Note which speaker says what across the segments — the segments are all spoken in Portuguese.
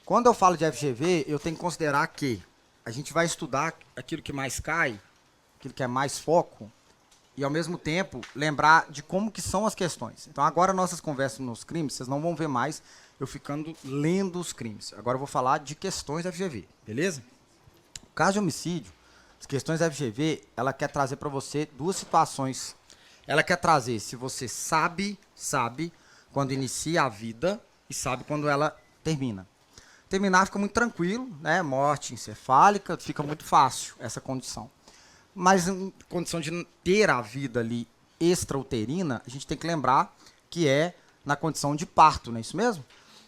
Speaker 1: Quando eu falo de FGV, eu tenho que considerar que a gente vai estudar aquilo que mais cai, aquilo que é mais foco, e ao mesmo tempo lembrar de como que são as questões. Então agora nossas conversas nos crimes, vocês não vão ver mais eu ficando lendo os crimes. Agora eu vou falar de questões da FGV, beleza? O caso de homicídio, as questões da FGV, ela quer trazer para você duas situações. Ela quer trazer se você sabe quando inicia a vida e sabe quando ela termina. Terminar fica muito tranquilo, né? Morte encefálica, fica muito fácil essa condição. Mas em condição de ter a vida ali extrauterina, a gente tem que lembrar que é na condição de parto, não é isso mesmo?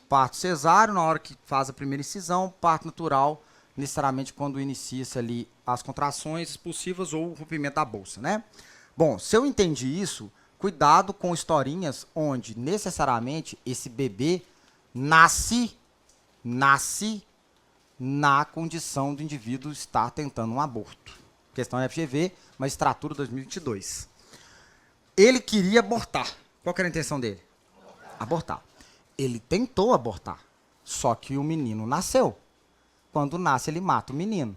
Speaker 1: Parto cesáreo, na hora que faz a primeira incisão, parto natural, necessariamente quando inicia-se ali as contrações expulsivas ou o rompimento da bolsa, né? Bom, se eu entendi isso, cuidado com historinhas onde necessariamente esse bebê nasce na condição do indivíduo estar tentando um aborto. Questão FGV, magistratura 2022. Ele queria abortar. Qual que era a intenção dele? Abortar. Ele tentou abortar, só que o menino nasceu. Quando nasce, ele mata o menino.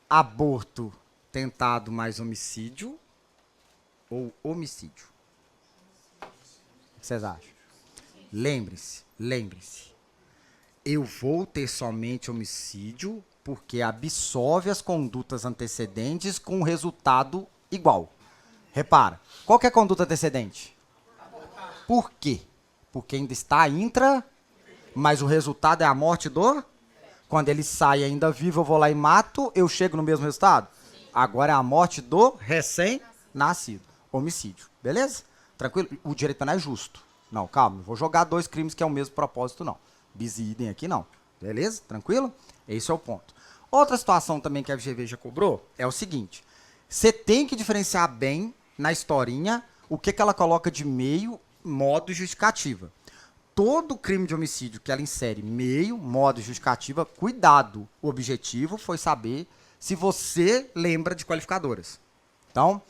Speaker 1: Aborto tentado mais homicídio ou homicídio? O que vocês acham? Lembre-se. Eu vou ter somente homicídio porque absolve as condutas antecedentes com resultado igual. Repara, qual que é a conduta antecedente? Por quê? Porque ainda está intra, mas o resultado é a morte do... Quando ele sai ainda vivo, eu vou lá e mato, eu chego no mesmo resultado? Agora é a morte do recém-nascido. Homicídio. Beleza? Tranquilo? O direito penal é justo. Não, calma, não vou jogar dois crimes que é o mesmo propósito, não. Bis e idem aqui, não. Beleza? Tranquilo? Esse é o ponto. Outra situação também que a FGV já cobrou é o seguinte. Você tem que diferenciar bem na historinha o que ela coloca de meio, modo e justificativa. Todo crime de homicídio que ela insere meio, modo e justificativa, cuidado. O objetivo foi saber se você lembra de qualificadoras. Então,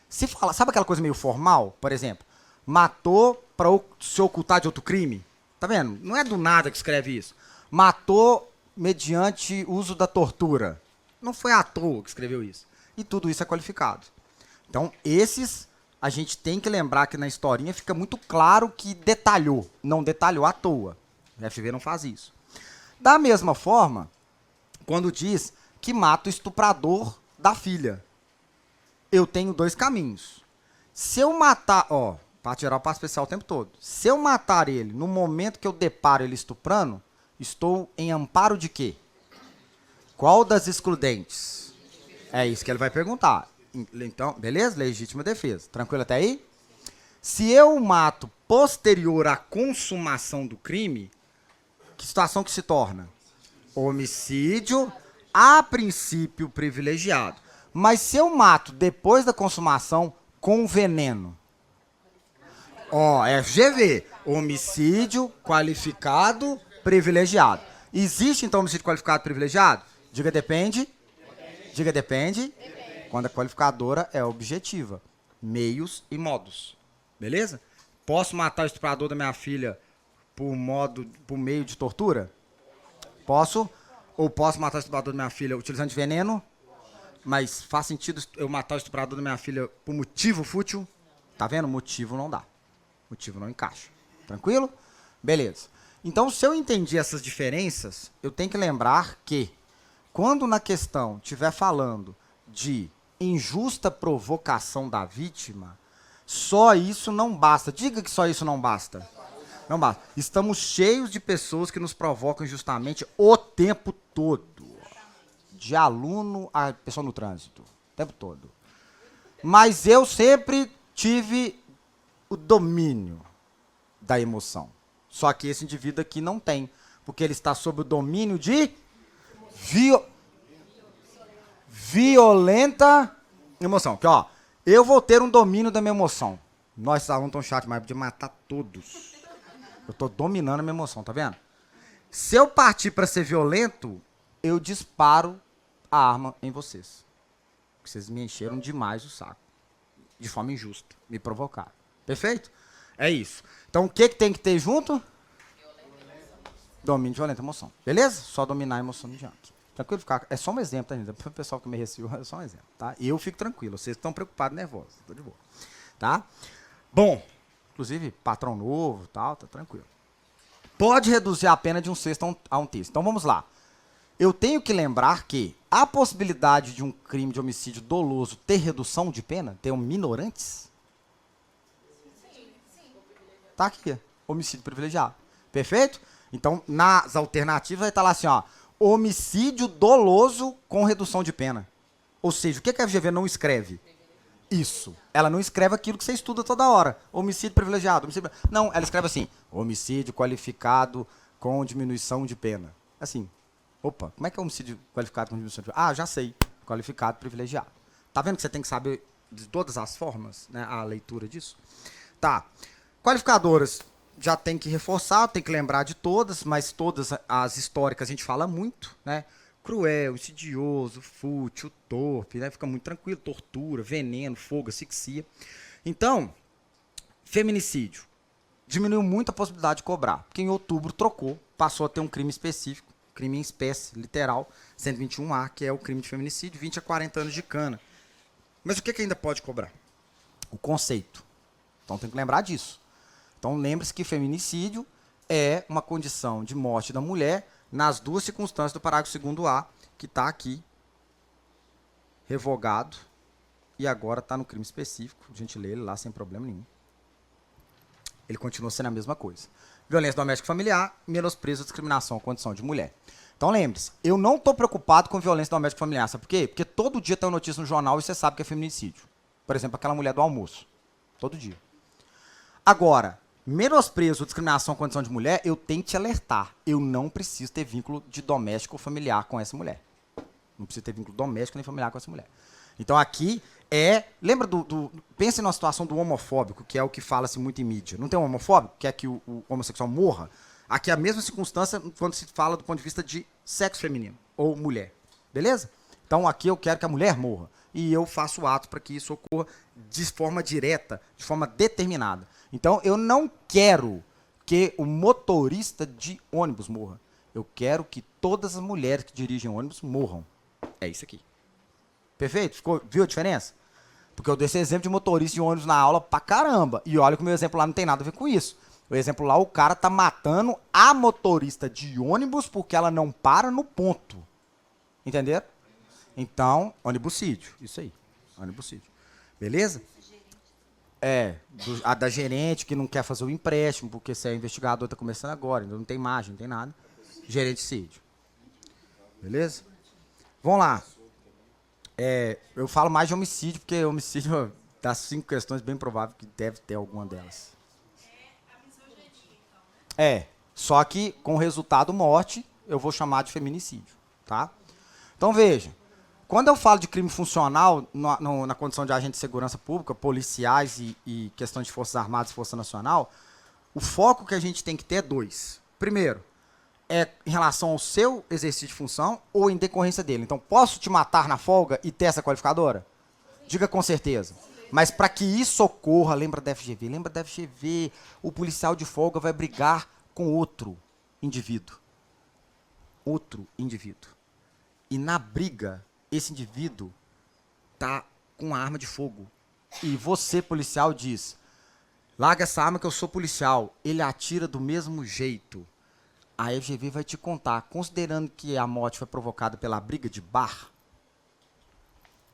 Speaker 1: se fala, sabe aquela coisa meio formal? Por exemplo, matou para se ocultar de outro crime? Tá vendo? Não é do nada que escreve isso. Matou mediante uso da tortura. Não foi à toa que escreveu isso. E tudo isso é qualificado. Então, esses a gente tem que lembrar que na historinha fica muito claro que detalhou. Não detalhou à toa. O FGV não faz isso. Da mesma forma, quando diz que mata o estuprador da filha. Eu tenho dois caminhos. Se eu matar... para tirar o passo especial o tempo todo. Se eu matar ele no momento que eu deparo ele estuprando, estou em amparo de quê? Qual das excludentes? É isso que ele vai perguntar. Então, beleza? Legítima defesa. Tranquilo até aí? Se eu mato posterior à consumação do crime, que situação que se torna? Homicídio, a princípio privilegiado. Mas se eu mato depois da consumação com veneno? FGV, homicídio qualificado privilegiado. Existe, então, homicídio qualificado privilegiado? Diga depende. Diga depende. Quando a qualificadora é objetiva. Meios e modos. Beleza? Posso matar o estuprador da minha filha por meio de tortura? Posso? Ou posso matar o estuprador da minha filha utilizando de veneno? Mas faz sentido eu matar o estuprador da minha filha por motivo fútil? Tá vendo? Motivo não dá. Motivo não encaixa. Tranquilo? Beleza. Então, se eu entendi essas diferenças, eu tenho que lembrar que, quando na questão estiver falando de injusta provocação da vítima, só isso não basta. Diga que só isso não basta. Não basta. Estamos cheios de pessoas que nos provocam injustamente o tempo todo. De aluno a pessoa no trânsito. O tempo todo. Mas eu sempre tive o domínio da emoção. Só que esse indivíduo aqui não tem. Porque ele está sob o domínio de violenta emoção. Porque, eu vou ter um domínio da minha emoção. Nós, alunos, tão chatos, mas podia matar todos. Eu estou dominando a minha emoção, tá vendo? Se eu partir para ser violento, eu disparo a arma em vocês. Porque vocês me encheram demais o saco. De forma injusta. Me provocaram. Perfeito? É isso. Então, o que tem que ter junto? Domínio de violenta emoção. Beleza? Só dominar a emoção mediante. Tranquilo? É só um exemplo ainda. O pessoal que me receou é só um exemplo, tá? Eu fico tranquilo. Vocês estão preocupados, nervosos. Tô de boa. Tá? Bom, inclusive, patrão novo e tal, tá tranquilo. Pode reduzir a pena de um sexto a um terço. Então vamos lá. Eu tenho que lembrar que a possibilidade de um crime de homicídio doloso ter redução de pena, ter um minorantes, tá aqui, homicídio privilegiado. Perfeito? Então, nas alternativas vai estar lá assim, ó, homicídio doloso com redução de pena. Ou seja, o que a FGV não escreve? Isso. Ela não escreve aquilo que você estuda toda hora. Homicídio privilegiado. Homicídio... Não, ela escreve assim, homicídio qualificado com diminuição de pena. Assim, opa, como é que é homicídio qualificado com diminuição de pena? Ah, já sei. Qualificado privilegiado. Tá vendo que você tem que saber de todas as formas, né, a leitura disso? Tá. Qualificadoras, já tem que reforçar, tem que lembrar de todas, mas todas as históricas a gente fala muito, né? Cruel, insidioso, fútil, torpe, né? Fica muito tranquilo, tortura, veneno, fogo, asfixia. Então, feminicídio. Diminuiu muito a possibilidade de cobrar, porque em outubro trocou, passou a ter um crime específico, crime em espécie, literal, 121A, que é o crime de feminicídio, 20 a 40 anos de cana. Mas o que ainda pode cobrar? O conceito. Então tem que lembrar disso. Então lembre-se que feminicídio é uma condição de morte da mulher nas duas circunstâncias do parágrafo 2º A, que está aqui revogado e agora está no crime específico. A gente lê ele lá sem problema nenhum. Ele continua sendo a mesma coisa. Violência doméstica e familiar, menosprezo, discriminação, condição de mulher. Então lembre-se, eu não estou preocupado com violência doméstica e familiar. Sabe por quê? Porque todo dia tem uma notícia no jornal e você sabe que é feminicídio. Por exemplo, aquela mulher do almoço. Todo dia. Agora, menosprezo, discriminação, condição de mulher, eu tenho que te alertar. Eu não preciso ter vínculo de doméstico ou familiar com essa mulher. Não preciso ter vínculo doméstico nem familiar com essa mulher. Então aqui lembra pensa numa situação do homofóbico, que é o que fala-se muito em mídia. Não tem um homofóbico que quer que o homossexual morra? Aqui é a mesma circunstância quando se fala do ponto de vista de sexo feminino ou mulher. Beleza? Então aqui eu quero que a mulher morra. E eu faço atos para que isso ocorra de forma direta, de forma determinada. Então eu não quero que o motorista de ônibus morra. Eu quero que todas as mulheres que dirigem ônibus morram. É isso aqui. Perfeito? Viu a diferença? Porque eu dei esse exemplo de motorista de ônibus na aula pra caramba. E olha que o meu exemplo lá não tem nada a ver com isso. O exemplo lá, o cara tá matando a motorista de ônibus porque ela não para no ponto. Entenderam? Então, ônibuscídio. Isso aí. Ônibuscídio. Beleza? A da gerente que não quer fazer o empréstimo, porque se é investigador, tá começando agora, ainda não tem imagem, não tem nada. Gerenticídio. Beleza? Vamos lá. Eu falo mais de homicídio, porque homicídio, das 5 questões, bem provável que deve ter alguma delas. Só que com resultado morte, eu vou chamar de feminicídio, tá? Então veja, quando eu falo de crime funcional, na condição de agente de segurança pública, policiais e questões de Forças Armadas e Força Nacional, o foco que a gente tem que ter é 2. Primeiro, em relação ao seu exercício de função ou em decorrência dele. Então, posso te matar na folga e ter essa qualificadora? Diga com certeza. Mas para que isso ocorra, lembra da FGV? Lembra da FGV? O policial de folga vai brigar com outro indivíduo. Outro indivíduo. E na briga, esse indivíduo tá com uma arma de fogo. E você, policial, diz, larga essa arma que eu sou policial. Ele atira do mesmo jeito. A FGV vai te contar, considerando que a morte foi provocada pela briga de bar,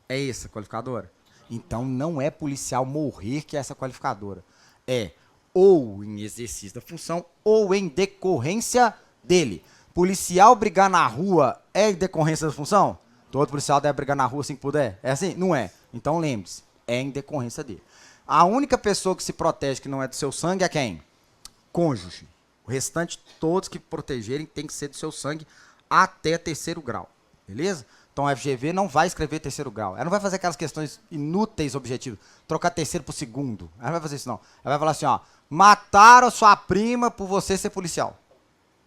Speaker 1: é essa qualificadora? Então não é policial morrer que é essa qualificadora. É ou em exercício da função ou em decorrência dele. Policial brigar na rua é em decorrência da função? Todo policial deve brigar na rua assim que puder? É assim? Não é. Então lembre-se, é em decorrência dele. A única pessoa que se protege que não é do seu sangue é quem? Cônjuge. O restante, todos que protegerem, tem que ser do seu sangue até 3º grau. Beleza? Então a FGV não vai escrever 3º grau. Ela não vai fazer aquelas questões inúteis, objetivos. Trocar 3º por 2º. Ela não vai fazer isso, não. Ela vai falar assim, ó. Mataram sua prima por você ser policial.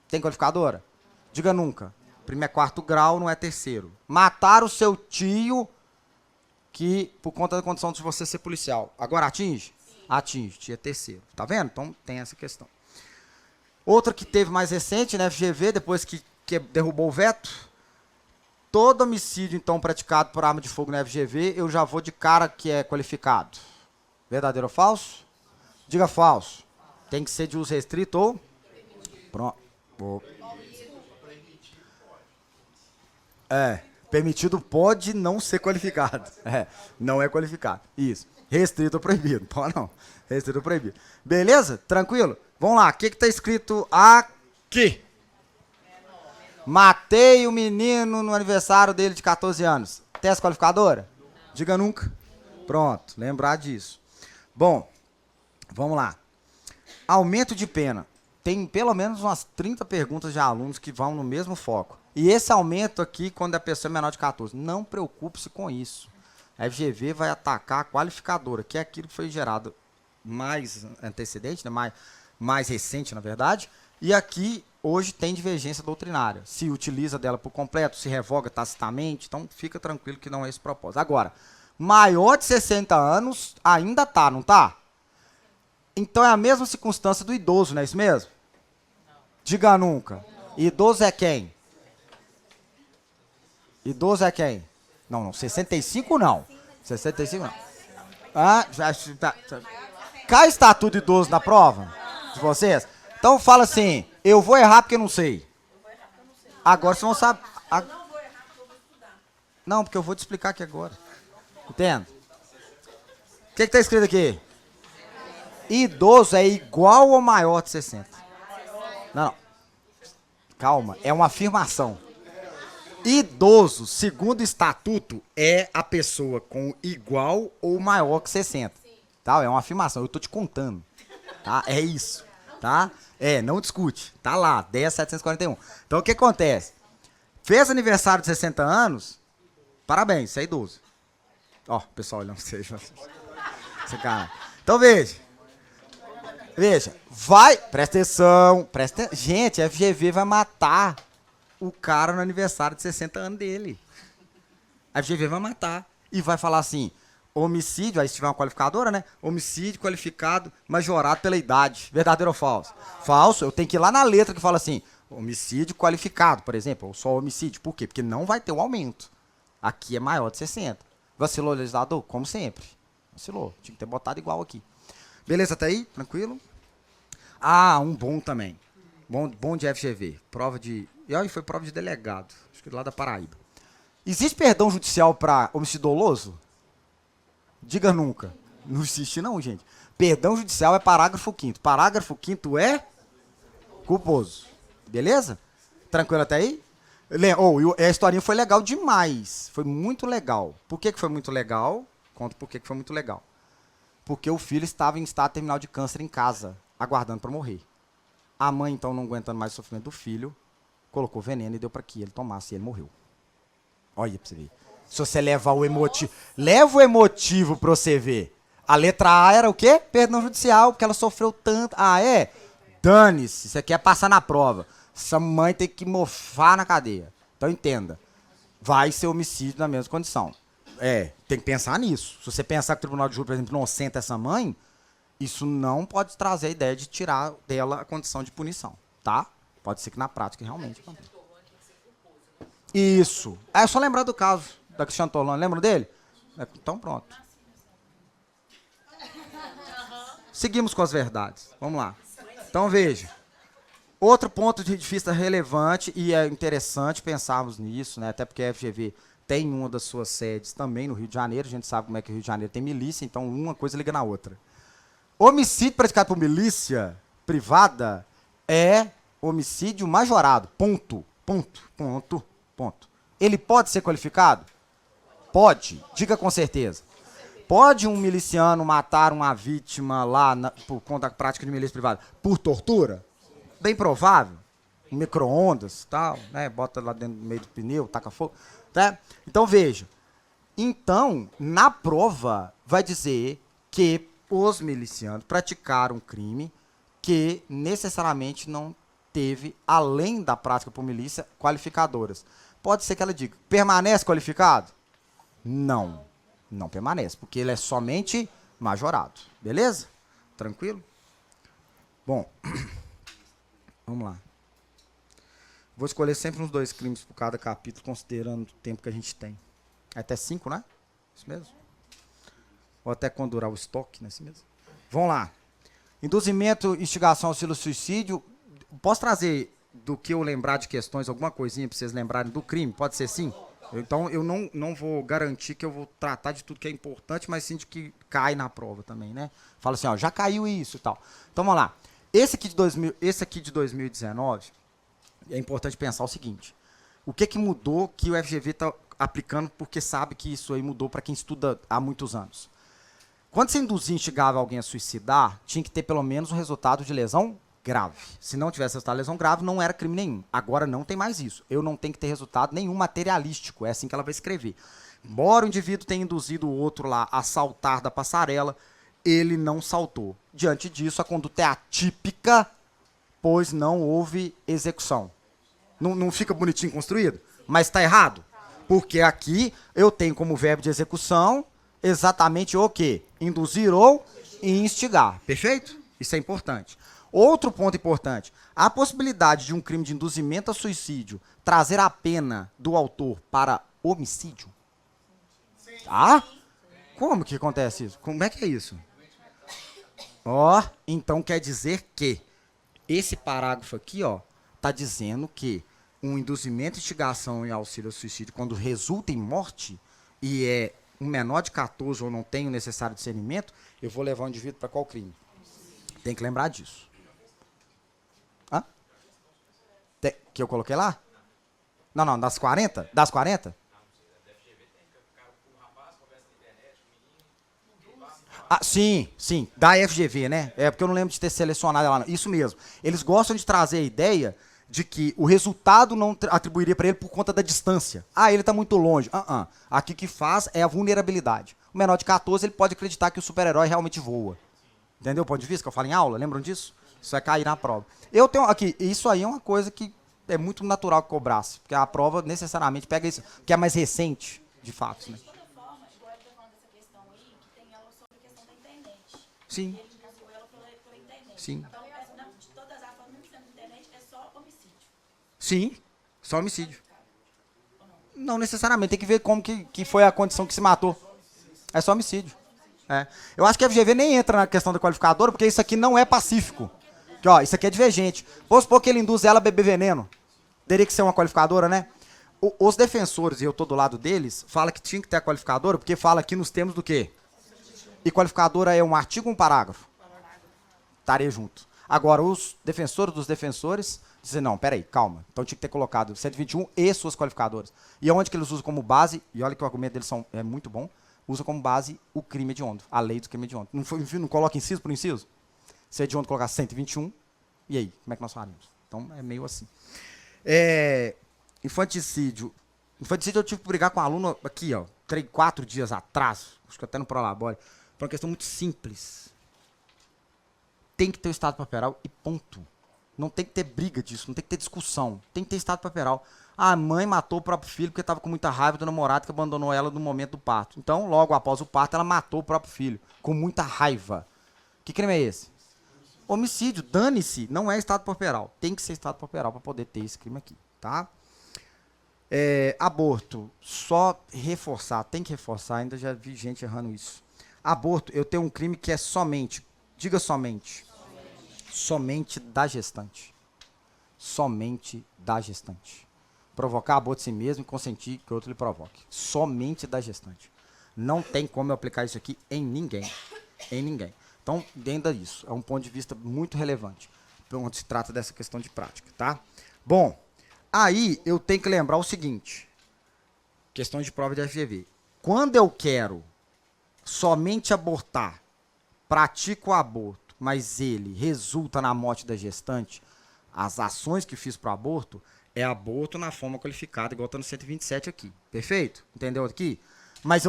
Speaker 1: Tem qualificadora? Diga nunca. Prima é 4º grau, não é 3º. Mataram o seu tio que por conta da condição de você ser policial. Agora atinge? Sim. Atinge. Tio é 3º. Tá vendo? Então tem essa questão. Outra que teve mais recente, né, FGV, depois que derrubou o veto. Todo homicídio, então, praticado por arma de fogo na FGV, eu já vou de cara que é qualificado. Verdadeiro ou falso? Diga falso. Tem que ser de uso restrito ou... Pronto. Permitido pode não ser qualificado. Não é qualificado. Isso. Restrito ou proibido. Pode não. Restrito ou proibido. Beleza? Tranquilo? Vamos lá. O que está escrito aqui? Matei o menino no aniversário dele de 14 anos. Teste qualificadora? Diga nunca. Pronto. Lembrar disso. Bom, vamos lá. Aumento de pena. Tem pelo menos umas 30 perguntas de alunos que vão no mesmo foco. E esse aumento aqui, quando a pessoa é menor de 14, não preocupe-se com isso. A FGV vai atacar a qualificadora, que é aquilo que foi gerado mais antecedente, né? mais recente, na verdade. E aqui, hoje, tem divergência doutrinária. Se utiliza dela por completo, se revoga tacitamente, então fica tranquilo que não é esse o propósito. Agora, maior de 60 anos ainda tá, não tá? Então é a mesma circunstância do idoso, não é isso mesmo? Diga nunca. Idoso é quem? Idoso é quem? Não, 65 não. 65 não. Cá está tudo idoso na prova? De vocês? Então fala assim, eu vou errar porque não sei. Agora vocês vão saber. Não, porque eu vou te explicar aqui agora. Entende? O que está escrito aqui? Idoso é igual ou maior de 60. Não. Calma, é uma afirmação. Idoso, segundo o estatuto, é a pessoa com igual ou maior que 60. Tá? É uma afirmação, eu tô te contando. Tá? É isso. Tá? Não discute. Tá lá, 10.741. Então o que acontece? Fez aniversário de 60 anos, parabéns, você é idoso. Ó, pessoal olhando pra vocês. Então veja, presta atenção, gente, a FGV vai matar o cara no aniversário de 60 anos dele. A FGV vai matar e vai falar assim, homicídio, aí se tiver uma qualificadora, né? Homicídio qualificado majorado pela idade. Verdadeiro ou falso? Falso, eu tenho que ir lá na letra que fala assim, homicídio qualificado, por exemplo, ou só homicídio. Por quê? Porque não vai ter um aumento. Aqui é maior de 60. Vacilou o legislador? Como sempre. Vacilou, tinha que ter botado igual aqui. Beleza até aí? Tranquilo? Um bom também. Bom de FGV. Prova de... E aí foi prova de delegado. Acho que lá da Paraíba. Existe perdão judicial para homicídio doloso? Diga nunca. Não existe não, gente. Perdão judicial é parágrafo 5º. Parágrafo 5º é culposo. Beleza? Tranquilo até aí? A historinha foi legal demais. Foi muito legal. Por que foi muito legal? Conto por que foi muito legal. Porque o filho estava em estado terminal de câncer em casa, aguardando para morrer. A mãe, então, não aguentando mais o sofrimento do filho, colocou veneno e deu para que ele tomasse e ele morreu. Olha para você ver. Se você levar o emotivo... Leva o emotivo para você ver. A letra A era o quê? Perdão judicial, porque ela sofreu tanto. Dane-se, você quer passar na prova. Essa mãe tem que mofar na cadeia. Então entenda. Vai ser homicídio na mesma condição. Tem que pensar nisso. Se você pensar que o Tribunal de Júri, por exemplo, inocenta essa mãe, isso não pode trazer a ideia de tirar dela a condição de punição, tá? Pode ser que na prática realmente aconteça. Isso. É só lembrar do caso da Cristiane Torlano. Lembram dele? Então pronto. Seguimos com as verdades. Vamos lá. Então veja. Outro ponto de vista relevante e é interessante pensarmos nisso, né? Até porque a FGV tem uma das suas sedes também no Rio de Janeiro. A gente sabe como é que o Rio de Janeiro tem milícia, então uma coisa liga na outra. Homicídio praticado por milícia privada é homicídio majorado. Ponto. Ele pode ser qualificado? Pode. Diga com certeza. Pode um miliciano matar uma vítima lá por conta da prática de milícia privada por tortura? Bem provável. Micro-ondas e tal, né? Bota lá dentro do meio do pneu, taca fogo. Tá? Então, veja. Então, na prova, vai dizer que os milicianos praticaram um crime que necessariamente não teve, além da prática por milícia, qualificadoras. Pode ser que ela diga, permanece qualificado? Não, não permanece, porque ele é somente majorado. Beleza? Tranquilo? Bom, Vamos lá. Vou escolher sempre uns 2 crimes por cada capítulo, considerando o tempo que a gente tem. Até 5, né? Isso mesmo? Ou até quando durar o estoque, né? Isso mesmo. Vamos lá. Induzimento, instigação, auxílio, suicídio. Posso trazer do que eu lembrar de questões, alguma coisinha para vocês lembrarem do crime? Pode ser sim? Então, eu não vou garantir que eu vou tratar de tudo que é importante, mas sim de que cai na prova também, né? Fala assim, ó, já caiu isso e tal. Então, vamos lá. Esse aqui de 2019, é importante pensar o seguinte. O que mudou que o FGV está aplicando porque sabe que isso aí mudou para quem estuda há muitos anos? Quando você induzia e instigava alguém a suicidar, tinha que ter pelo menos um resultado de lesão grave. Se não tivesse resultado de lesão grave, não era crime nenhum. Agora não tem mais isso. Eu não tenho que ter resultado nenhum materialístico. É assim que ela vai escrever. Embora o indivíduo tenha induzido o outro lá a saltar da passarela, ele não saltou. Diante disso, a conduta é atípica, pois não houve execução. Não fica bonitinho construído? Mas está errado. Porque aqui eu tenho como verbo de execução exatamente o quê? Induzir ou instigar. Perfeito? Isso é importante. Outro ponto importante. A possibilidade de um crime de induzimento a suicídio trazer a pena do autor para homicídio? Tá? Como que acontece isso? Como é que é isso? Ó, então quer dizer que esse parágrafo aqui, ó, tá dizendo que um induzimento, instigação e auxílio ao suicídio, quando resulta em morte e é um menor de 14 ou não tem o necessário discernimento, eu vou levar o indivíduo para qual crime? Tem que lembrar disso. Hã? Que eu coloquei lá? Não, das 40? Das 40? Ah, sim, da FGV, né? É porque eu não lembro de ter selecionado ela. Não. Isso mesmo. Eles gostam de trazer a ideia de que o resultado não atribuiria para ele por conta da distância. Ah, ele está muito longe. Aqui o que faz é a vulnerabilidade. O menor de 14, ele pode acreditar que o super-herói realmente voa. Entendeu o ponto de vista que eu falo em aula? Lembram disso? Isso vai cair na prova. Eu tenho aqui, isso aí é uma coisa que é muito natural que cobrasse, porque a prova necessariamente pega isso, que é mais recente, de fato, né? Sim. Sim. Sim, só homicídio. Não necessariamente, tem que ver como que foi a condição que se matou. É só homicídio. É. Eu acho que a FGV nem entra na questão da qualificadora, porque isso aqui não é pacífico. Que, ó, isso aqui é divergente. Vamos supor que ele induz ela a beber veneno. Teria que ser uma qualificadora, né? Os defensores, e eu tô do lado deles, fala que tinha que ter a qualificadora, porque fala aqui nos termos do quê? E qualificadora é um artigo ou um parágrafo? Estaria junto. Agora, os defensores dos defensores dizem, não, peraí, calma. Então tinha que ter colocado 121 e suas qualificadoras. E onde que eles usam como base, e olha que o argumento deles é muito bom, usa como base o crime hediondo, a lei do crime hediondo. Não coloca inciso por inciso? Se hediondo colocar 121, e aí, como é que nós faríamos? Então é meio assim. Infanticídio. Infanticídio eu tive que brigar com um aluno aqui, ó, 4 dias atrás, acho que até no Prolabore, por uma questão muito simples. Tem que ter o estado paperal e ponto. Não tem que ter briga disso, não tem que ter discussão. Tem que ter estado paperal. A mãe matou o próprio filho porque estava com muita raiva do namorado que abandonou ela no momento do parto. Então, logo após o parto, ela matou o próprio filho, com muita raiva. Que crime é esse? Homicídio, dane-se, não é estado paperal. Tem que ser estado paperal para poder ter esse crime aqui, tá? Aborto, só reforçar, tem que reforçar, ainda já vi gente errando isso. Aborto, eu tenho um crime que é somente, diga somente da gestante. Somente da gestante. Provocar aborto de si mesmo e consentir que outro lhe provoque. Somente da gestante. Não tem como eu aplicar isso aqui em ninguém. Em ninguém. Então, entenda isso. É um ponto de vista muito relevante. Quando se trata dessa questão de prática, tá? Bom, aí eu tenho que lembrar o seguinte. Questão de prova de FGV. Quando eu quero somente abortar, pratico o aborto, mas ele resulta na morte da gestante, as ações que fiz para o aborto, é aborto na forma qualificada, igual está no 127 aqui. Perfeito? Entendeu aqui? Mas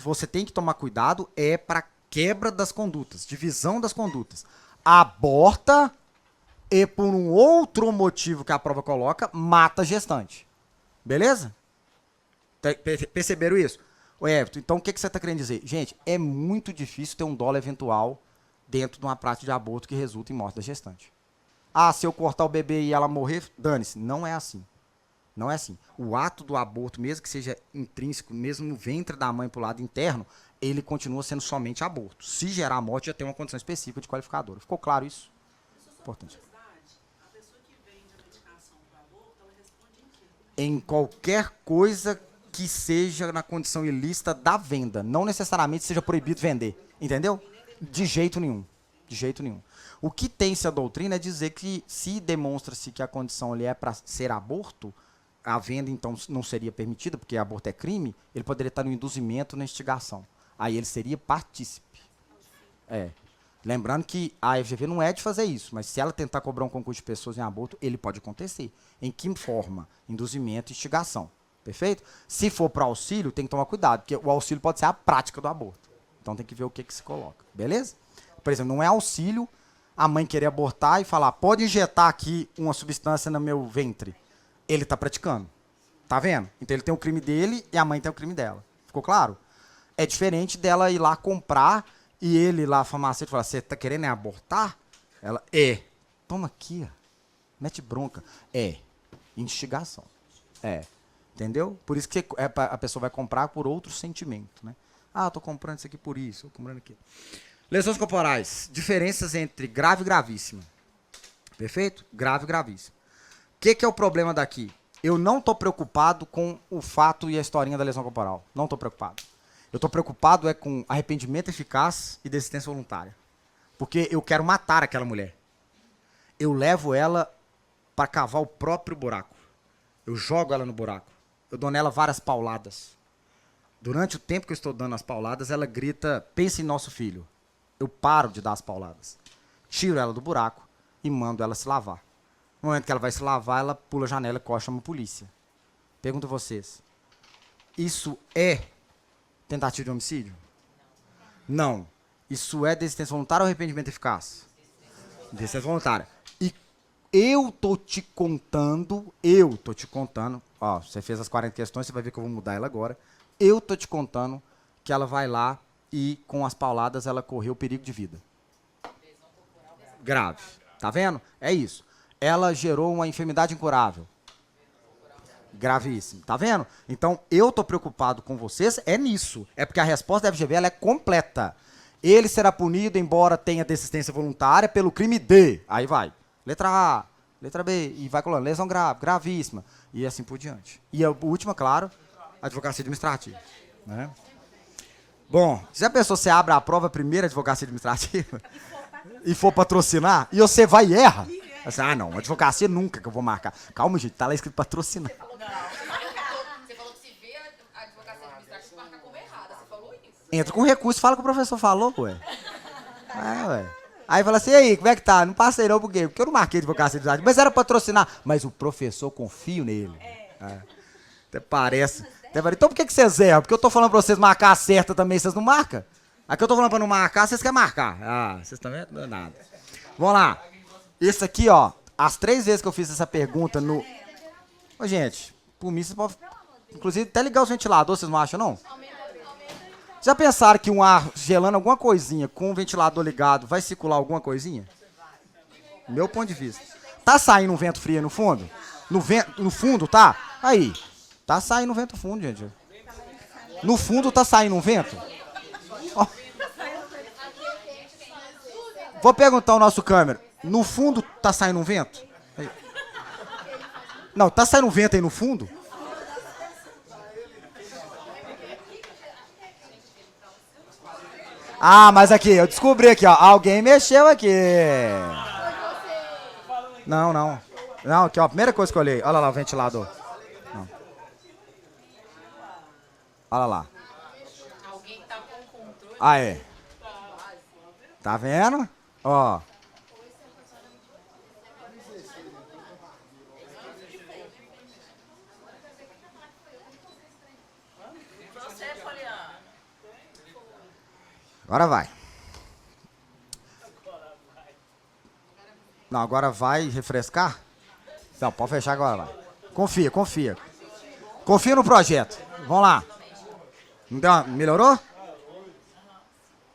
Speaker 1: você tem que tomar cuidado, para quebra das condutas, divisão das condutas. Aborta e por um outro motivo que a prova coloca, mata a gestante. Beleza? Perceberam isso? Everton, então o que você está querendo dizer? Gente, é muito difícil ter um dolo eventual dentro de uma prática de aborto que resulta em morte da gestante. Ah, se eu cortar o bebê e ela morrer, dane-se. Não é assim. Não é assim. O ato do aborto, mesmo que seja intrínseco, mesmo no ventre da mãe pro lado interno, ele continua sendo somente aborto. Se gerar morte, já tem uma condição específica de qualificadora. Ficou claro isso? Importante.
Speaker 2: A pessoa que vende a medicação para aborto, ela responde em quê?
Speaker 1: Em qualquer coisa que seja na condição ilícita da venda. Não necessariamente seja proibido vender. Entendeu? De jeito nenhum. De jeito nenhum. O que tem-se a doutrina é dizer que se demonstra-se que a condição ali é para ser aborto, a venda então não seria permitida, porque aborto é crime, ele poderia estar no induzimento, na instigação. Aí ele seria partícipe. É. Lembrando que a FGV não é de fazer isso, mas se ela tentar cobrar um concurso de pessoas em aborto, ele pode acontecer. Em que forma? Induzimento e instigação. Perfeito? Se for para auxílio, tem que tomar cuidado, porque o auxílio pode ser a prática do aborto. Então tem que ver o que se coloca. Beleza? Por exemplo, não é auxílio a mãe querer abortar e falar, pode injetar aqui uma substância no meu ventre. Ele está praticando. Tá vendo? Então ele tem o crime dele e a mãe tem o crime dela. Ficou claro? É diferente dela ir lá comprar e ele lá, farmacêutico, falar, você tá querendo abortar? Ela, toma aqui, ó. Mete bronca. Instigação. Entendeu? Por isso que a pessoa vai comprar por outro sentimento, né? Ah, tô comprando isso aqui por isso, tô comprando aquilo. Lesões corporais. Diferenças entre grave e gravíssima. Perfeito? Grave e gravíssima. O que é o problema daqui? Eu não estou preocupado com o fato e a historinha da lesão corporal. Não estou preocupado. Eu estou preocupado com arrependimento eficaz e desistência voluntária. Porque eu quero matar aquela mulher. Eu levo ela para cavar o próprio buraco. Eu jogo ela no buraco. Eu dou nela várias pauladas. Durante o tempo que eu estou dando as pauladas, ela grita, pense em nosso filho. Eu paro de dar as pauladas. Tiro ela do buraco e mando ela se lavar. No momento que ela vai se lavar, ela pula a janela e corre, chama a polícia. Pergunto a vocês. Isso é tentativa de homicídio? Não. Isso é desistência voluntária ou arrependimento eficaz? Desistência voluntária. E eu tô te contando, ó, você fez as 40 questões, você vai ver que eu vou mudar ela agora. Eu tô te contando que ela vai lá e com as pauladas ela correu perigo de vida. Grave. Tá vendo? É isso. Ela gerou uma enfermidade incurável. Gravíssimo. Tá vendo? Então, eu tô preocupado com vocês nisso. É porque a resposta da FGV ela é completa. Ele será punido, embora tenha desistência voluntária, pelo crime de... Aí vai. Letra A, letra B, e vai colando. Lesão grave, gravíssima. E assim por diante. E a última, claro, advocacia administrativa. Né? Bom, se a pessoa se abre a prova primeira advocacia administrativa e for patrocinar, e você vai e erra, assim, não, advocacia nunca que eu vou marcar. Calma, gente, tá lá escrito patrocinar.
Speaker 3: Você falou que se vê a advocacia administrativa marca como errada, você falou isso?
Speaker 1: Entra com recurso, fala o que o professor falou, ué. Ué. Aí fala assim, e aí, como é que tá? Não passei não, por quê? Porque eu não marquei advocacia administrativa, mas era patrocinar. Mas o professor, confio nele. Até parece. Então por que vocês erram? Porque eu tô falando pra vocês marcar a certa também, vocês não marcam? Aqui eu tô falando pra não marcar, vocês querem marcar. Vocês também não é nada. Vamos lá. Isso aqui, ó, as 3 vezes que eu fiz essa pergunta no... Ô, gente, por mim vocês podem... Inclusive, até ligar os ventiladores, vocês não acham, não? Já pensaram que um ar gelando alguma coisinha com um ventilador ligado vai circular alguma coisinha? Meu ponto de vista. Tá saindo um vento frio aí no fundo? No fundo, tá? Aí. Tá saindo um vento fundo, gente. No fundo tá saindo um vento? Ó. Vou perguntar ao nosso câmera. No fundo tá saindo um vento? Aí. Não, tá saindo um vento aí no fundo? Mas aqui, eu descobri aqui, ó. Alguém mexeu aqui. Não. Não, aqui, ó. A primeira coisa que eu olhei. Olha lá o ventilador. Não. Olha lá.
Speaker 3: Alguém tá com controle.
Speaker 1: É. Tá vendo? Ó. Agora vai. Não, agora vai refrescar? Não, pode fechar agora, vai. Confia. Confia no projeto. Vamos lá. Melhorou?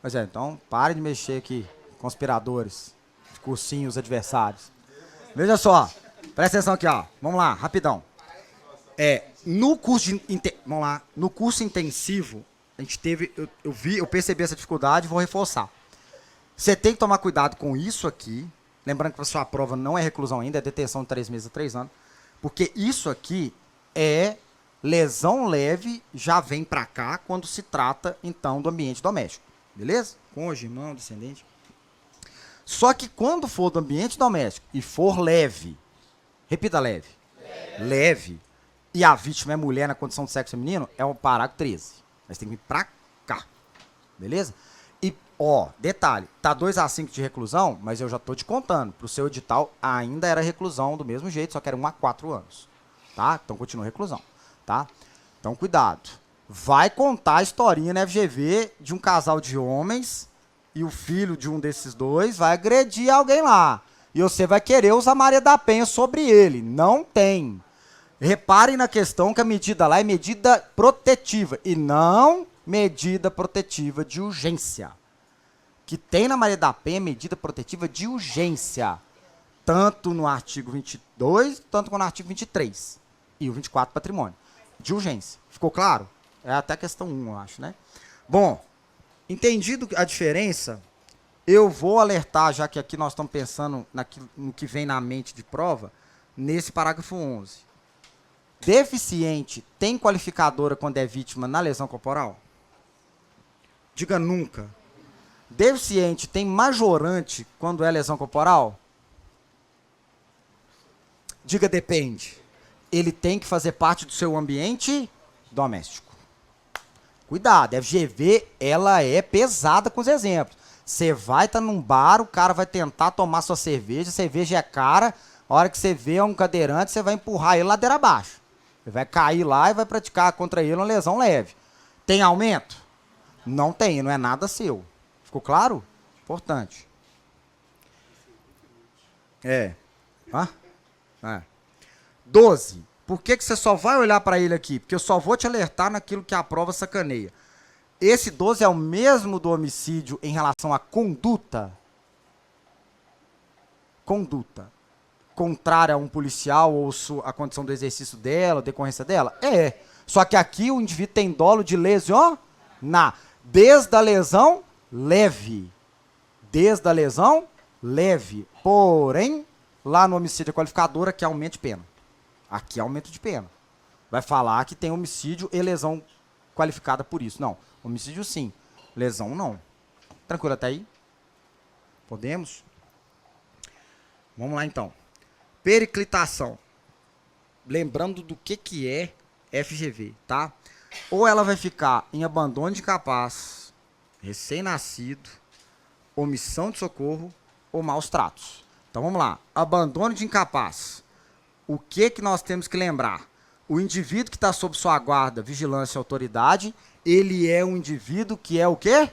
Speaker 1: Pois é, então pare de mexer aqui, conspiradores, cursinhos adversários. Veja só. Presta atenção aqui, ó. Vamos lá, rapidão. No curso vamos lá. No curso intensivo, a gente teve. Eu percebi essa dificuldade e vou reforçar. Você tem que tomar cuidado com isso aqui. Lembrando que a sua prova não é reclusão ainda, é detenção de 3 meses a 3 anos. Porque isso aqui é lesão leve, já vem pra cá quando se trata, então, do ambiente doméstico. Beleza? Cônjuge, irmão, descendente. Só que quando for do ambiente doméstico e for leve, repita leve. Leve. E a vítima é mulher na condição de sexo feminino, é o parágrafo 13. Mas tem que vir pra cá. Beleza? E, ó, detalhe, tá 2 a 5 de reclusão, mas eu já tô te contando. Pro seu edital ainda era reclusão do mesmo jeito, só que era 1 a 4 anos. Tá? Então continua reclusão. Tá? Então cuidado. Vai contar a historinha na FGV de um casal de homens e o filho de um desses dois vai agredir alguém lá. E você vai querer usar Maria da Penha sobre ele. Não tem. Reparem na questão que a medida lá é medida protetiva e não medida protetiva de urgência. Que tem na Maria da Penha medida protetiva de urgência. Tanto no artigo 22, tanto quanto no artigo 23. E o 24, patrimônio. De urgência. Ficou claro? É até a questão 1, eu acho, né? Bom, entendido a diferença, eu vou alertar, já que aqui nós estamos pensando no que vem na mente de prova, nesse parágrafo 11. Deficiente tem qualificadora quando é vítima na lesão corporal? Diga nunca. Deficiente tem majorante quando é lesão corporal? Diga depende. Ele tem que fazer parte do seu ambiente doméstico. Cuidado, a FGV, ela é pesada com os exemplos. Você vai estar num bar, o cara vai tentar tomar sua cerveja, a cerveja é cara, a hora que você vê um cadeirante, você vai empurrar ele ladeira abaixo. Ele vai cair lá e vai praticar contra ele uma lesão leve. Tem aumento? Não tem, não é nada seu. Ficou claro? Importante. Hã? 12. Por que você só vai olhar para ele aqui? Porque eu só vou te alertar naquilo que a prova sacaneia. Esse 12 é o mesmo do homicídio em relação à conduta? Conduta. Contrária a um policial ou a condição do exercício dela, decorrência dela? É. Só que aqui o indivíduo tem dolo de lesionar. Desde a lesão leve. Desde a lesão leve. Porém, lá no homicídio qualificadora, que aumenta de pena. Aqui é aumento de pena. Vai falar que tem homicídio e lesão qualificada por isso. Não. Homicídio sim. Lesão não. Tranquilo até aí? Podemos? Vamos lá então. Periclitação. Lembrando do que é FGV, tá? Ou ela vai ficar em abandono de incapaz, recém-nascido, omissão de socorro ou maus tratos. Então vamos lá. Abandono de incapaz. O que nós temos que lembrar? O indivíduo que está sob sua guarda, vigilância e autoridade, ele é um indivíduo que é o quê?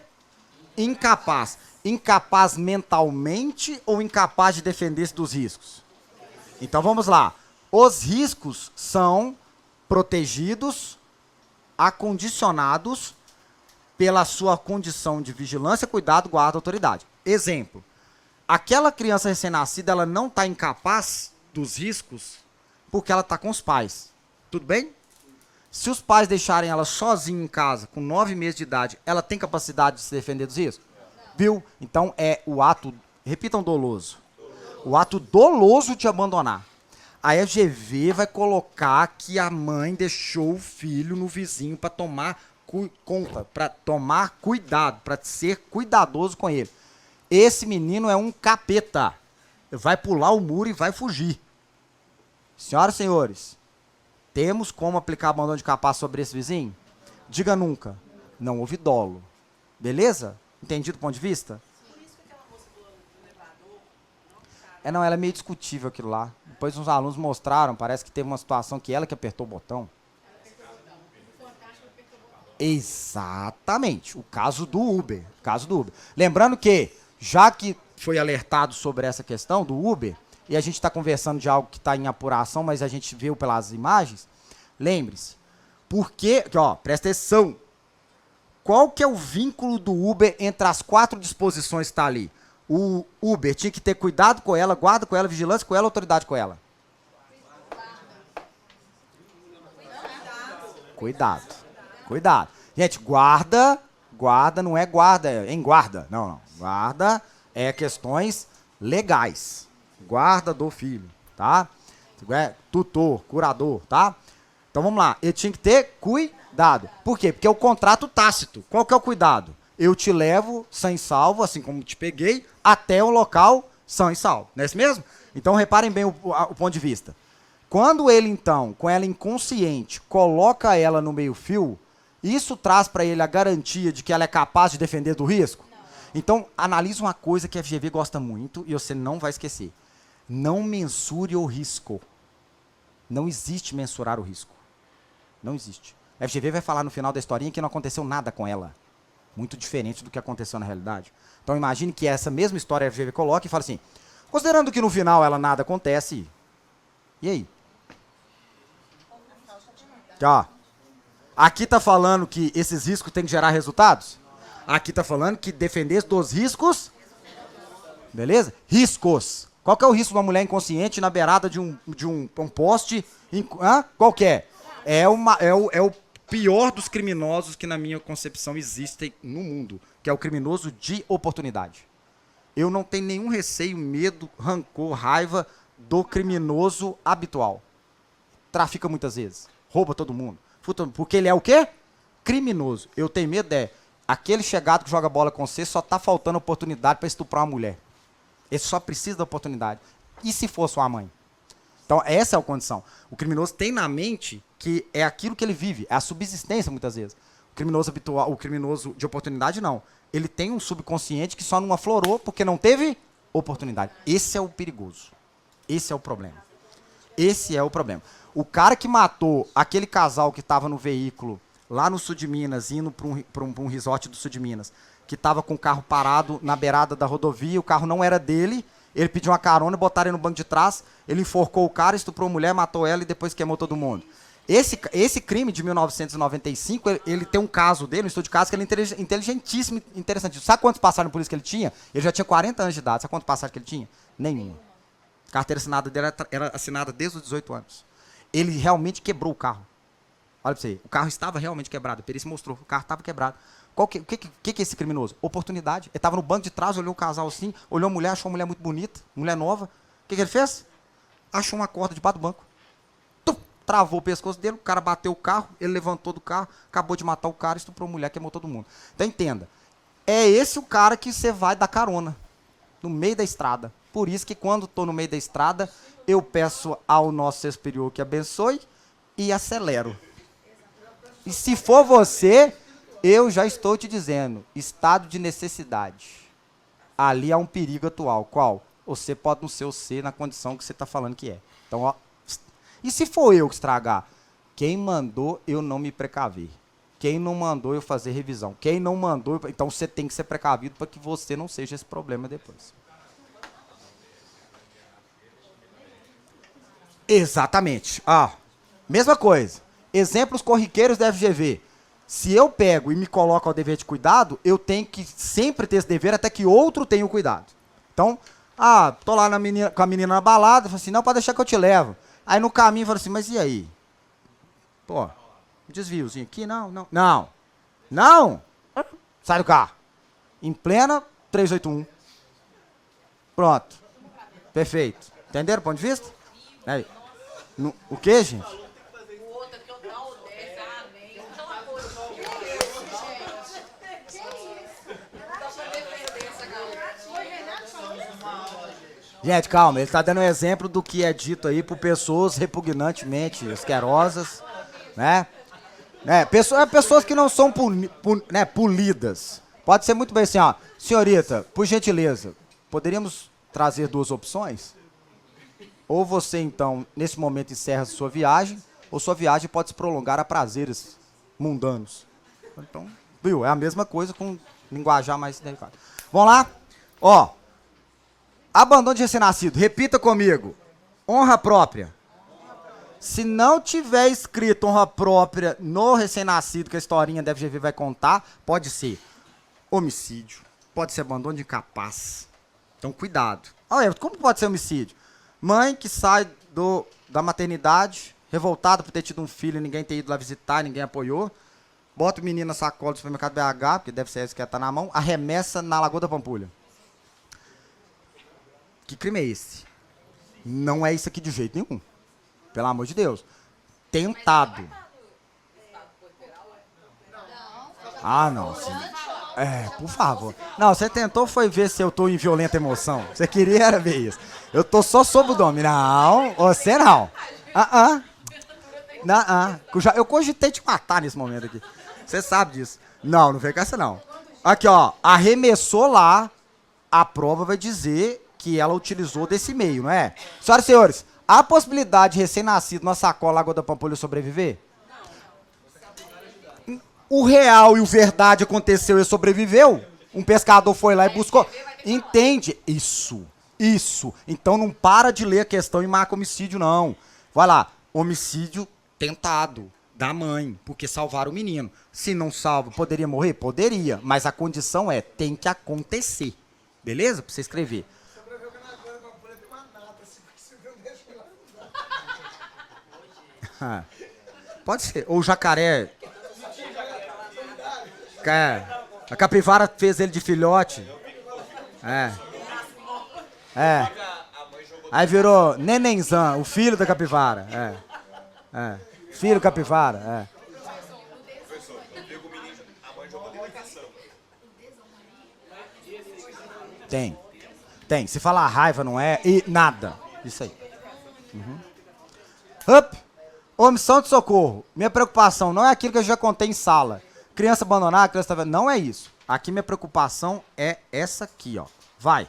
Speaker 1: Incapaz. Incapaz mentalmente ou incapaz de defender-se dos riscos? Então vamos lá. Os riscos são protegidos, acondicionados pela sua condição de vigilância, cuidado, guarda, autoridade. Exemplo. Aquela criança recém-nascida, ela não está incapaz dos riscos porque ela está com os pais. Tudo bem? Se os pais deixarem ela sozinha em casa, com 9 meses de idade, ela tem capacidade de se defender dos riscos? Viu? Então é o ato, repitam, doloso. O ato doloso de abandonar. A FGV vai colocar que a mãe deixou o filho no vizinho para tomar conta, para tomar cuidado, para ser cuidadoso com ele. Esse menino é um capeta. Vai pular o muro e vai fugir. Senhoras e senhores, temos como aplicar abandono de capaz sobre esse vizinho? Diga nunca. Não houve dolo. Beleza? Entendido o ponto de vista?
Speaker 2: Por isso que aquela moça do elevador,
Speaker 1: Não, ela é meio discutível aquilo lá. Depois uns alunos mostraram, parece que teve uma situação que ela que apertou o botão. Exatamente. O caso do Uber. Lembrando que, já que foi alertado sobre essa questão do Uber, e a gente está conversando de algo que está em apuração, mas a gente viu pelas imagens, lembre-se, porque, ó, presta atenção, qual que é o vínculo do Uber entre as 4 disposições que está ali? O Uber tinha que ter cuidado com ela, guarda com ela, vigilância com ela, autoridade com ela. Cuidado. Cuidado. Gente, guarda não é guarda, em guarda. Não. Guarda é questões legais. Guarda do filho, tá? Tutor, curador, tá? Então vamos lá. Ele tinha que ter cuidado. Por quê? Porque é o contrato tácito. Qual que é o cuidado? Eu te levo sã e salvo, assim como te peguei, até o local sã e salvo. Não é isso mesmo? Então reparem bem o ponto de vista. Quando ele, então, com ela inconsciente, coloca ela no meio-fio, isso traz para ele a garantia de que ela é capaz de defender do risco? Não. Então, analise uma coisa que a FGV gosta muito e você não vai esquecer. Não mensure o risco. Não existe mensurar o risco. Não existe. A FGV vai falar no final da historinha que não aconteceu nada com ela. Muito diferente do que aconteceu na realidade. Então, imagine que essa mesma história a FGV coloca e fala assim, considerando que no final ela nada acontece, e aí? Ó, aqui tá falando que esses riscos têm que gerar resultados? Aqui tá falando que defender dos riscos, beleza? Riscos. Qual que é o risco de uma mulher inconsciente na beirada de um poste? Qual que é? É o pior dos criminosos que na minha concepção existem no mundo, que é o criminoso de oportunidade. Eu não tenho nenhum receio, medo, rancor, raiva do criminoso habitual. Trafica muitas vezes. Rouba todo mundo. Porque ele é o quê? Criminoso. Eu tenho medo aquele chegado que joga bola com você só tá faltando oportunidade para estuprar uma mulher. Ele só precisa da oportunidade. E se for sua mãe? Então, essa é a condição. O criminoso tem na mente que é aquilo que ele vive, é a subsistência, muitas vezes. O criminoso habitual, o criminoso de oportunidade, não. Ele tem um subconsciente que só não aflorou porque não teve oportunidade. Esse é o perigoso. Esse é o problema. Esse é o problema. O cara que matou aquele casal que estava no veículo lá no sul de Minas, indo para um resort do sul de Minas, que estava com o carro parado na beirada da rodovia, o carro não era dele, ele pediu uma carona, botaram ele no banco de trás, ele enforcou o cara, estuprou a mulher, matou ela e depois queimou todo mundo. Esse crime de 1995, ele tem um caso dele, um estudo de caso, que ele é inteligentíssimo, interessantíssimo. Sabe quantos passaram por isso que ele tinha? Ele já tinha 40 anos de idade. Sabe quantos passaram que ele tinha? Nenhum. A carteira assinada dele era assinada desde os 18 anos. Ele realmente quebrou o carro. Olha pra você, o carro estava realmente quebrado. A perícia mostrou, o carro estava quebrado. O que é esse criminoso? Oportunidade. Ele estava no banco de trás, olhou o casal assim, olhou a mulher, achou a mulher muito bonita, mulher nova. O que ele fez? Achou uma corda debaixo do banco. Travou o pescoço dele, o cara bateu o carro, ele levantou do carro, acabou de matar o cara, estuprou a mulher, queimou todo mundo. Então entenda, é esse o cara que você vai dar carona, no meio da estrada. Por isso que quando estou no meio da estrada, eu peço ao nosso ser superior que abençoe e acelero. E se for você, eu já estou te dizendo, estado de necessidade. Ali há um perigo atual. Qual? Você pode não ser o ser na condição que você está falando que é. Então, ó, e se for eu que estragar? Quem mandou eu não me precaver? Quem não mandou eu fazer revisão? Quem não mandou... Então você tem que ser precavido para que você não seja esse problema depois. Exatamente. Mesma coisa. Exemplos corriqueiros da FGV. Se eu pego e me coloco ao dever de cuidado, eu tenho que sempre ter esse dever até que outro tenha o cuidado. Então, tô lá com a menina na balada, falo assim, não, pode deixar que eu te levo. Aí no caminho, falo assim, mas e aí? Pô, um desviozinho aqui, não. Não! Sai do carro. Em plena 381. Pronto. Perfeito. Entenderam o ponto de vista? Aí. O que, gente?
Speaker 3: O outro que eu não desce, amém. Aquela coisa. Dá pra defender essa galera.
Speaker 1: Gente, calma, ele está dando um exemplo do que é dito aí por pessoas repugnantemente asquerosas, né? Pessoas que não são polidas. Pode ser muito bem assim, senhorita, por gentileza, poderíamos trazer duas opções? Ou você, então, nesse momento encerra sua viagem, ou sua viagem pode se prolongar a prazeres mundanos. Então, viu? É a mesma coisa com linguajar mais delicado. Vamos lá? Abandono de recém-nascido. Repita comigo. Honra própria. Se não tiver escrito honra própria no recém-nascido, que a historinha da FGV vai contar, pode ser homicídio, pode ser abandono de incapaz, Então, cuidado. Olha, como pode ser homicídio? Mãe que sai da maternidade, revoltada por ter tido um filho e ninguém ter ido lá visitar, ninguém apoiou, bota o menino na sacola do supermercado BH, porque deve ser esse que tá na mão, arremessa na Lagoa da Pampulha. Que crime é esse? Não é isso aqui de jeito nenhum. Pelo amor de Deus. Tentado. Ah, não. Sim. Por favor. Não, você tentou foi ver se eu tô em violenta emoção. Você queria era ver isso. Eu tô só sob o domínio. Não, você não. Eu cogitei te matar nesse momento aqui. Você sabe disso. Não vem com essa não. Aqui, ó. Arremessou lá. A prova vai dizer que ela utilizou desse meio, não é? Senhoras e senhores, há possibilidade de recém-nascido na sacola Lagoa da Pampulha sobreviver? O real e o verdade aconteceu e sobreviveu. Um pescador foi lá e buscou. Entende? Isso. Então não para de ler a questão e marca homicídio, não. Vai lá. Homicídio tentado da mãe, porque salvaram o menino. Se não salva, poderia morrer? Poderia. Mas a condição é, tem que acontecer. Beleza? Pra você escrever. Pode ser. Ou o jacaré. A capivara fez ele de filhote. Aí virou Nenenzão, o filho da capivara. Filho capivara. Tem. Se falar raiva, não é. E nada. Isso aí. Omissão de socorro. Minha preocupação não é aquilo que eu já contei em sala. Criança abandonada, criança tá vendo. Não é isso. Aqui minha preocupação é essa aqui, ó. Vai.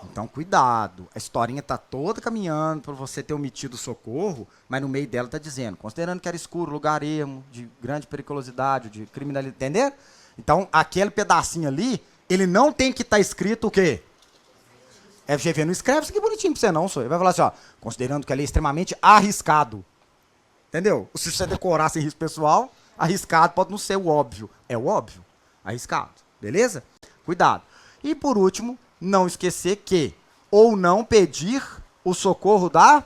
Speaker 1: Então, cuidado. A historinha tá toda caminhando para você ter omitido o socorro, mas no meio dela tá dizendo, considerando que era escuro, lugar ermo, de grande periculosidade, de criminalidade, entendeu? Então, aquele pedacinho ali, ele não tem que estar escrito o quê? FGV não escreve isso aqui bonitinho pra você não, senhor. Ele vai falar assim, ó, considerando que ele é extremamente arriscado. Entendeu? Se você decorar sem risco pessoal, arriscado pode não ser o óbvio. É o óbvio. Arriscado. Beleza? Cuidado. E por último, não esquecer que ou não pedir o socorro da...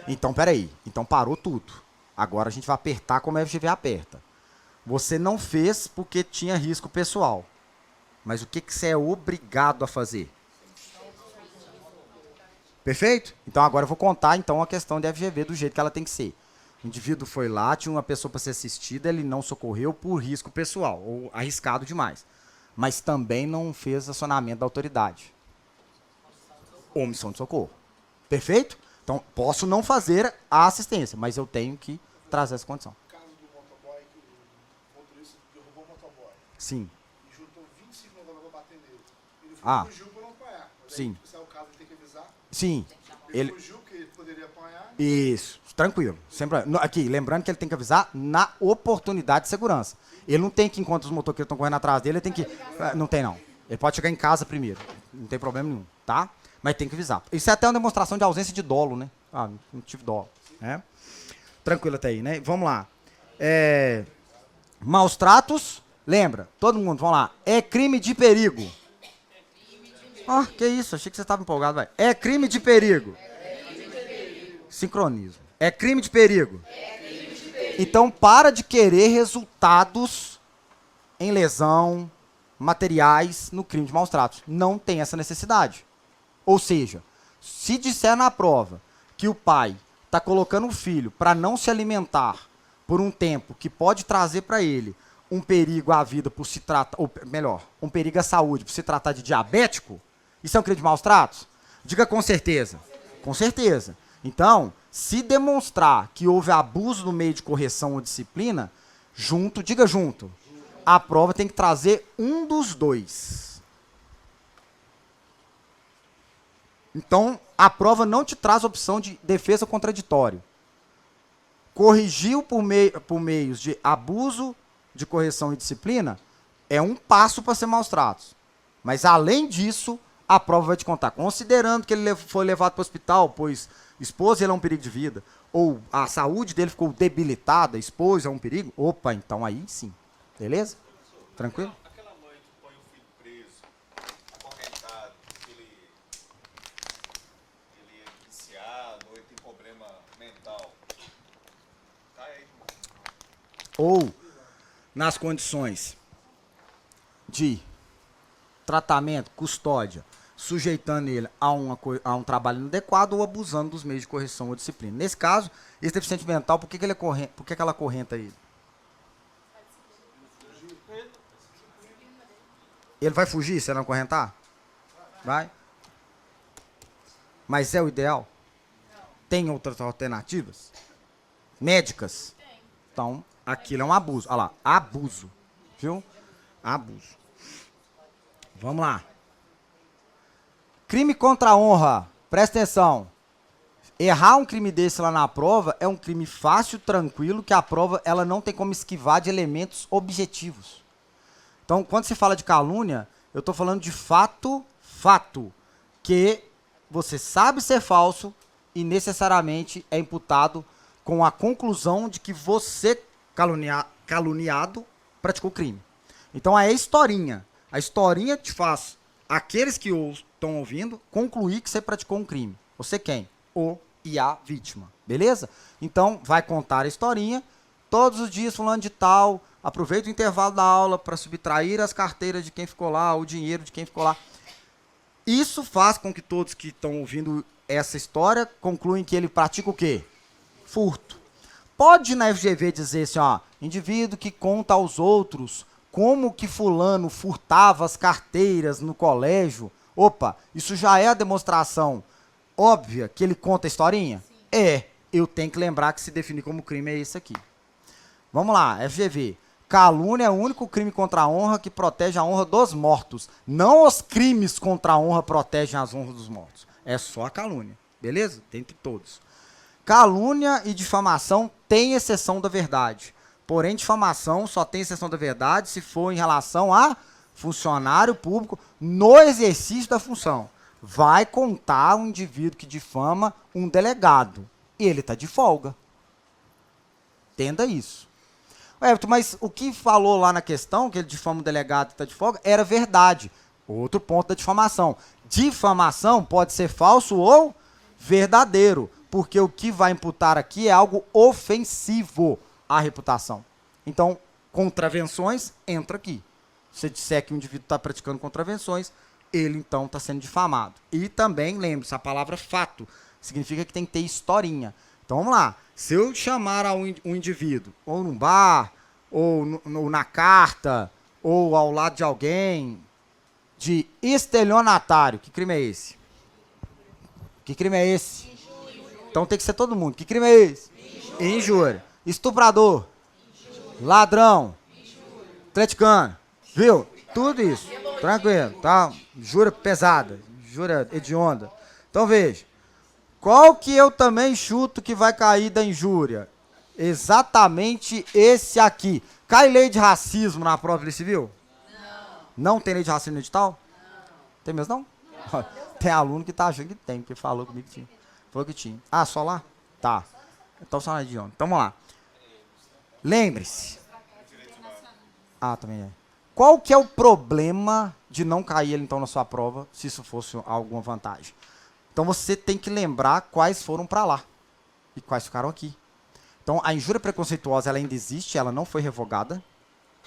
Speaker 1: Então, peraí. Então parou tudo. Agora a gente vai apertar como a FGV aperta. Você não fez porque tinha risco pessoal. Mas o que você é obrigado a fazer? Perfeito? Então agora eu vou contar então a questão de FGV do jeito que ela tem que ser. O indivíduo foi lá, tinha uma pessoa para ser assistida, ele não socorreu por risco pessoal, ou arriscado demais. Mas também não fez acionamento da autoridade. Omissão de socorro. Perfeito? Então posso não fazer a assistência, mas eu tenho que trazer essa condição.
Speaker 4: O caso do motoboy, que o motorista derrubou o motoboy.
Speaker 1: Sim.
Speaker 4: E juntou 25 motoboys para bater nele. Ele fugiu para não apanhar.
Speaker 1: Sim.
Speaker 4: Se é o caso, ele tem que avisar.
Speaker 1: Sim.
Speaker 4: Ele fugiu porque ele poderia apanhar.
Speaker 1: Isso, tranquilo. Sempre, aqui, lembrando que ele tem que avisar na oportunidade de segurança. Ele não tem que, enquanto os motoqueiros estão correndo atrás dele, ele tem que... Não tem, não. Ele pode chegar em casa primeiro. Não tem problema nenhum, tá? Mas tem que avisar. Isso é até uma demonstração de ausência de dolo, né? Ah, não tive dolo. Né? Tranquilo até aí, né? Vamos lá. Maus tratos, lembra? Todo mundo, vamos lá. É crime de perigo. Que isso? Achei que você estava empolgado, vai. É crime de perigo. Sincronismo. É crime de perigo. Então, para de querer resultados em lesão, materiais, no crime de maus tratos. Não tem essa necessidade. Ou seja, se disser na prova que o pai está colocando o filho para não se alimentar por um tempo que pode trazer para ele um perigo à vida por se tratar, ou melhor, um perigo à saúde por se tratar de diabético, isso é um crime de maus tratos? Diga com certeza. Com certeza. Então, se demonstrar que houve abuso no meio de correção ou disciplina, diga junto, a prova tem que trazer um dos dois. Então, a prova não te traz opção de defesa contraditório. Corrigiu por meios de abuso de correção e disciplina é um passo para ser maus tratos. Mas, além disso, a prova vai te contar. Considerando que ele foi levado para o hospital, pois expôs ele a um perigo de vida, ou a saúde dele ficou debilitada, expôs a um perigo, opa, então aí sim. Beleza? Tranquilo?
Speaker 5: Aquela mãe que põe o filho
Speaker 1: ou nas condições de tratamento, custódia, sujeitando ele a um trabalho inadequado ou abusando dos meios de correção ou disciplina. Nesse caso, esse deficiente mental, por que ela acorrenta ele? Ele vai fugir se ela não acorrentar? Vai. Mas é o ideal? Tem outras alternativas? Médicas? Então, aquilo é um abuso. Olha lá, abuso. Viu? Abuso. Vamos lá. Crime contra a honra. Presta atenção. Errar um crime desse lá na prova é um crime fácil, tranquilo, que a prova ela não tem como esquivar de elementos objetivos. Então, quando se fala de calúnia, eu estou falando de fato, que você sabe ser falso e necessariamente é imputado com a conclusão de que você, caluniado, praticou crime. Então, é a historinha. A historinha te faz aqueles que estão ouvindo concluir que você praticou um crime. Você quem? O e a vítima. Beleza? Então, vai contar a historinha. Todos os dias, fulano de tal, aproveita o intervalo da aula para subtrair as carteiras de quem ficou lá, o dinheiro de quem ficou lá. Isso faz com que todos que estão ouvindo essa história concluem que ele pratica o quê? Furto. Pode na FGV dizer assim, ó, indivíduo que conta aos outros como que fulano furtava as carteiras no colégio. Opa, isso já é a demonstração óbvia que ele conta a historinha? Sim. É, eu tenho que lembrar que se definir como crime é esse aqui. Vamos lá, FGV. Calúnia é o único crime contra a honra que protege a honra dos mortos. Não os crimes contra a honra protegem as honras dos mortos. É só a calúnia, beleza? Dentre todos. Calúnia e difamação têm exceção da verdade. Porém, difamação só tem exceção da verdade se for em relação a funcionário público no exercício da função. Vai contar um indivíduo que difama um delegado. E ele está de folga. Entenda isso. Mas o que falou lá na questão, que ele difama um delegado e está de folga, era verdade. Outro ponto da difamação. Difamação pode ser falso ou verdadeiro, porque o que vai imputar aqui é algo ofensivo à reputação. Então, contravenções entra aqui. Se você disser que o indivíduo está praticando contravenções, ele então está sendo difamado. E também, lembre-se, a palavra fato significa que tem que ter historinha. Então vamos lá. Se eu chamar um indivíduo, ou num bar, ou na carta, ou ao lado de alguém, de estelionatário, que crime é esse? Que crime é esse? Então tem que ser todo mundo. Que crime é esse? Injúria. Estuprador. Ladrão. Atleticano. Viu? Tudo isso. Tranquilo, tá? Jura pesada. Jura hedionda. Então veja. Qual que eu também chuto que vai cair da injúria? Exatamente esse aqui. Cai lei de racismo na prova de civil? Não. Não tem lei de racismo no edital? Não. Tem mesmo não? Tem aluno que tá achando que tem, porque falou comigo que tinha. Falou que tinha. Ah, só lá? Tá. Então só na hedionda. Então vamos lá. Lembre-se. Ah, também é. Qual que é o problema de não cair ele então na sua prova, se isso fosse alguma vantagem? Então você tem que lembrar quais foram para lá e quais ficaram aqui. Então a injúria preconceituosa ela ainda existe, ela não foi revogada,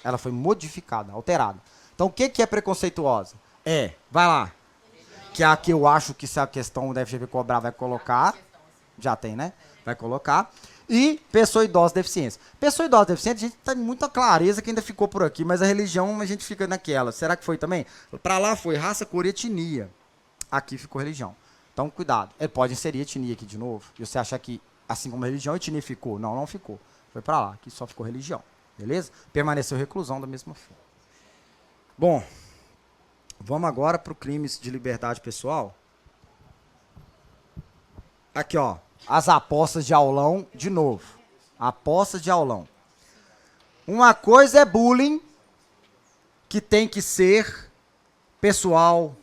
Speaker 1: ela foi modificada, alterada. Então o que é preconceituosa? Vai lá, que é a que eu acho que se a questão da FGV cobrar vai colocar, já tem, né? Vai colocar. E pessoa idosa deficiência. Pessoa idosa deficiente, a gente tem muita clareza que ainda ficou por aqui, mas a religião a gente fica naquela. Será que foi também? Para lá foi raça, cor e etnia. Aqui ficou religião. Então, cuidado. Ele pode inserir etnia aqui de novo. E você achar que, assim como religião, etnia ficou. Não, não ficou. Foi pra lá. Aqui só ficou religião. Beleza? Permaneceu reclusão da mesma forma. Bom, vamos agora para o crimes de liberdade pessoal. Aqui, ó. As apostas de aulão, de novo. Apostas de aulão. Uma coisa é bullying, que tem que ser pessoal,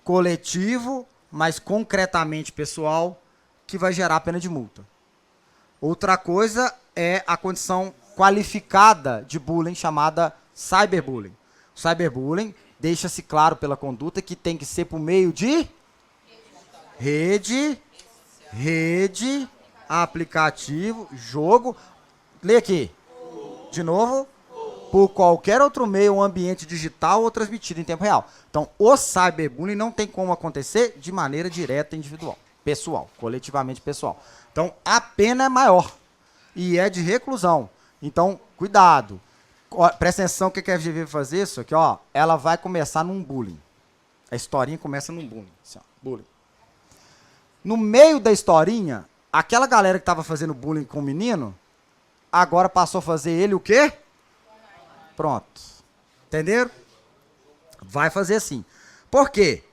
Speaker 1: coletivo, mas concretamente pessoal, que vai gerar pena de multa. Outra coisa é a condição qualificada de bullying, chamada cyberbullying. O cyberbullying deixa-se claro pela conduta que tem que ser por meio de rede, aplicativo, jogo. Lê aqui. De novo, por qualquer outro meio, um ambiente digital ou transmitido em tempo real. Então, o cyberbullying não tem como acontecer de maneira direta, individual, pessoal, coletivamente pessoal. Então, a pena é maior e é de reclusão. Então, cuidado. Presta atenção o que a FGV vai fazer isso aqui, ó. Ela vai começar num bullying. A historinha começa num bullying. Assim, ó, bullying. No meio da historinha, aquela galera que estava fazendo bullying com o menino, agora passou a fazer ele o quê? Pronto. Entenderam? Vai fazer assim. Por quê?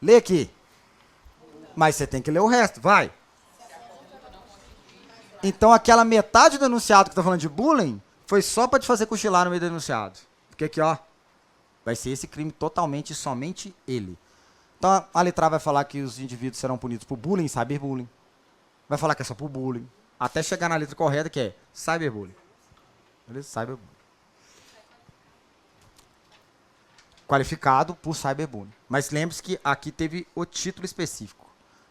Speaker 1: Lê aqui. Mas você tem que ler o resto. Vai. Então, aquela metade do enunciado que tá falando de bullying foi só para te fazer cochilar no meio do enunciado. Porque aqui, ó, vai ser esse crime totalmente e somente ele. Então, a letra A vai falar que os indivíduos serão punidos por bullying, cyberbullying. Vai falar que é só por bullying. Até chegar na letra correta, que é cyberbullying. Beleza? Cyberbullying. Qualificado por cyberbullying. Mas lembre-se que aqui teve o título específico.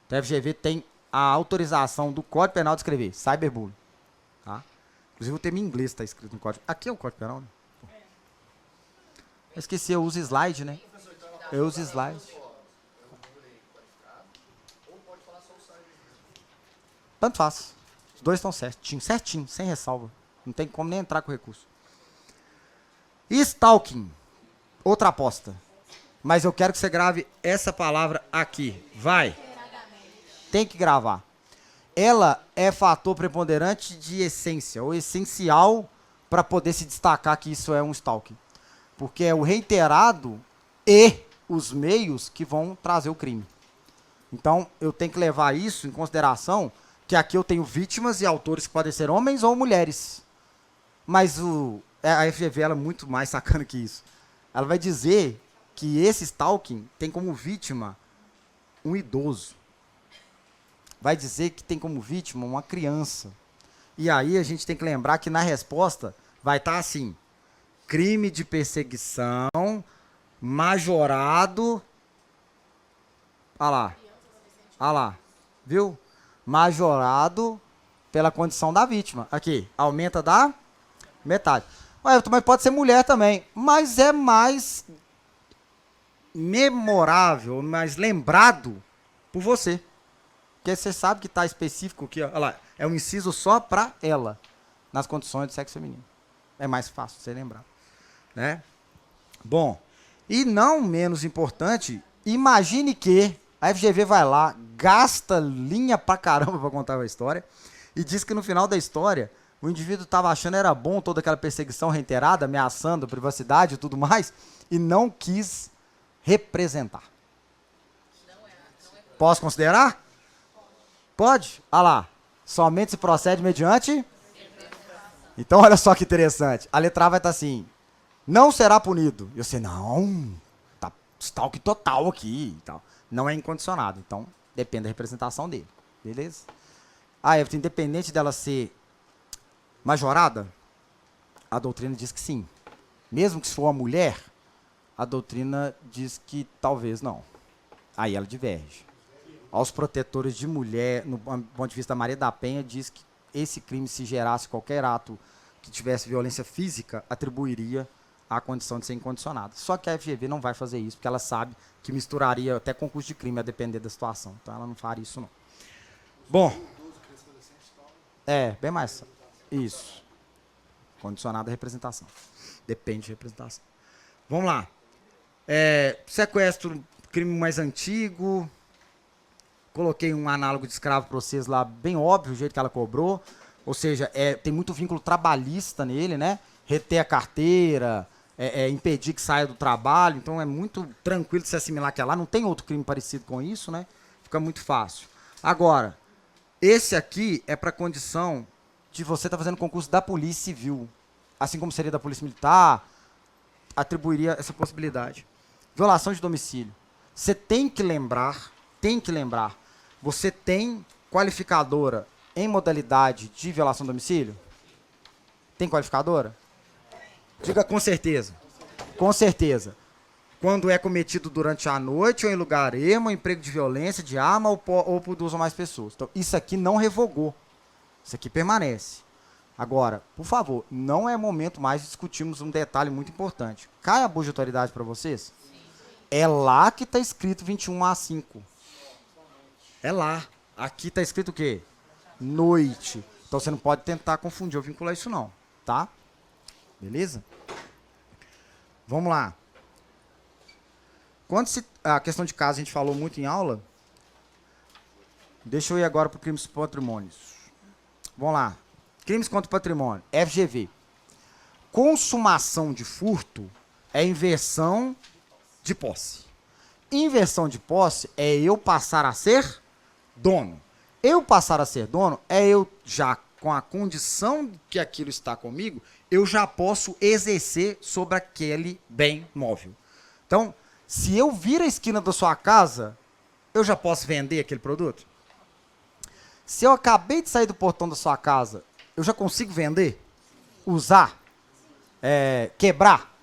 Speaker 1: Então, a FGV tem a autorização do Código Penal de escrever cyberbullying. Tá? Inclusive, o termo em inglês está escrito no Código. Aqui é o Código Penal, né? Eu esqueci, eu uso slide, né? Eu uso slide. Tanto faz. Os dois estão certinho, certinho, sem ressalva. Não tem como nem entrar com recurso. Stalking. Outra aposta. Mas eu quero que você grave essa palavra aqui. Vai. Tem que gravar. Ela é fator preponderante de essência, ou essencial para poder se destacar que isso é um stalking. Porque é o reiterado e os meios que vão trazer o crime. Então, eu tenho que levar isso em consideração, que aqui eu tenho vítimas e autores que podem ser homens ou mulheres. Mas a FGV ela é muito mais sacana que isso. Ela vai dizer que esse stalking tem como vítima um idoso. Vai dizer que tem como vítima uma criança. E aí a gente tem que lembrar que na resposta vai estar assim: crime de perseguição majorado. Olha lá, viu? Majorado pela condição da vítima. Aqui, aumenta da metade. Ué, mas pode ser mulher também, mas é mais memorável, mais lembrado por você. Porque você sabe que está específico aqui, ó, olha lá, é um inciso só para ela, nas condições do sexo feminino. É mais fácil você lembrar, né? Bom, e não menos importante, imagine que a FGV vai lá, gasta linha pra caramba para contar a história, e diz que no final da história, o indivíduo estava achando era bom toda aquela perseguição reiterada, ameaçando a privacidade e tudo mais, e não quis representar. Posso considerar? Pode? Ah lá. Somente se procede mediante? Então, olha só que interessante. A letra A vai estar assim: não será punido. E você, não, tá stalk total aqui e tal. Não é incondicionado. Então, depende da representação dele. Beleza? Ah, independente dela ser majorada, a doutrina diz que sim. Mesmo que se for uma mulher, a doutrina diz que talvez não. Aí ela diverge. Aos protetores de mulher, no ponto de vista da Maria da Penha, diz que esse crime, se gerasse qualquer ato que tivesse violência física, atribuiria a condição de ser incondicionada. Só que a FGV não vai fazer isso, porque ela sabe que misturaria até concurso de crime a depender da situação. Então ela não faria isso, não. Bom. Bem mais. Isso. Condicionada à representação. Depende de representação. Vamos lá. Sequestro, crime mais antigo. Coloquei um análogo de escravo para vocês lá, bem óbvio o jeito que ela cobrou. Ou seja, tem muito vínculo trabalhista nele, né? Reter a carteira, impedir que saia do trabalho. Então é muito tranquilo de se assimilar que lá. Não tem outro crime parecido com isso, né? Fica muito fácil. Agora, esse aqui é para condição de você estar fazendo concurso da Polícia Civil. Assim como seria da Polícia Militar, atribuiria essa possibilidade. Violação de domicílio. Você tem que lembrar, você tem qualificadora em modalidade de violação de domicílio? Tem qualificadora? Diga com certeza. Com certeza. Quando é cometido durante a noite ou em lugar ermo, emprego de violência, de arma ou por duas ou mais pessoas. Então, isso aqui não revogou. Isso aqui permanece. Agora, por favor, não é momento mais de discutirmos um detalhe muito importante. Cai abuso de autoridade para vocês? É lá que está escrito 21A5. É lá. Aqui está escrito o quê? Noite. Então você não pode tentar confundir ou vincular isso não, tá? Beleza? Vamos lá. Quando a questão de casa a gente falou muito em aula, deixa eu ir agora para crimes contra patrimônios. Vamos lá. Crimes contra o patrimônio, FGV. Consumação de furto é inversão de posse. Inversão de posse é eu passar a ser dono. Eu passar a ser dono é eu já, com a condição que aquilo está comigo, eu já posso exercer sobre aquele bem móvel. Então, se eu vir a esquina da sua casa, eu já posso vender aquele produto? Se eu acabei de sair do portão da sua casa, eu já consigo vender? Usar? Quebrar?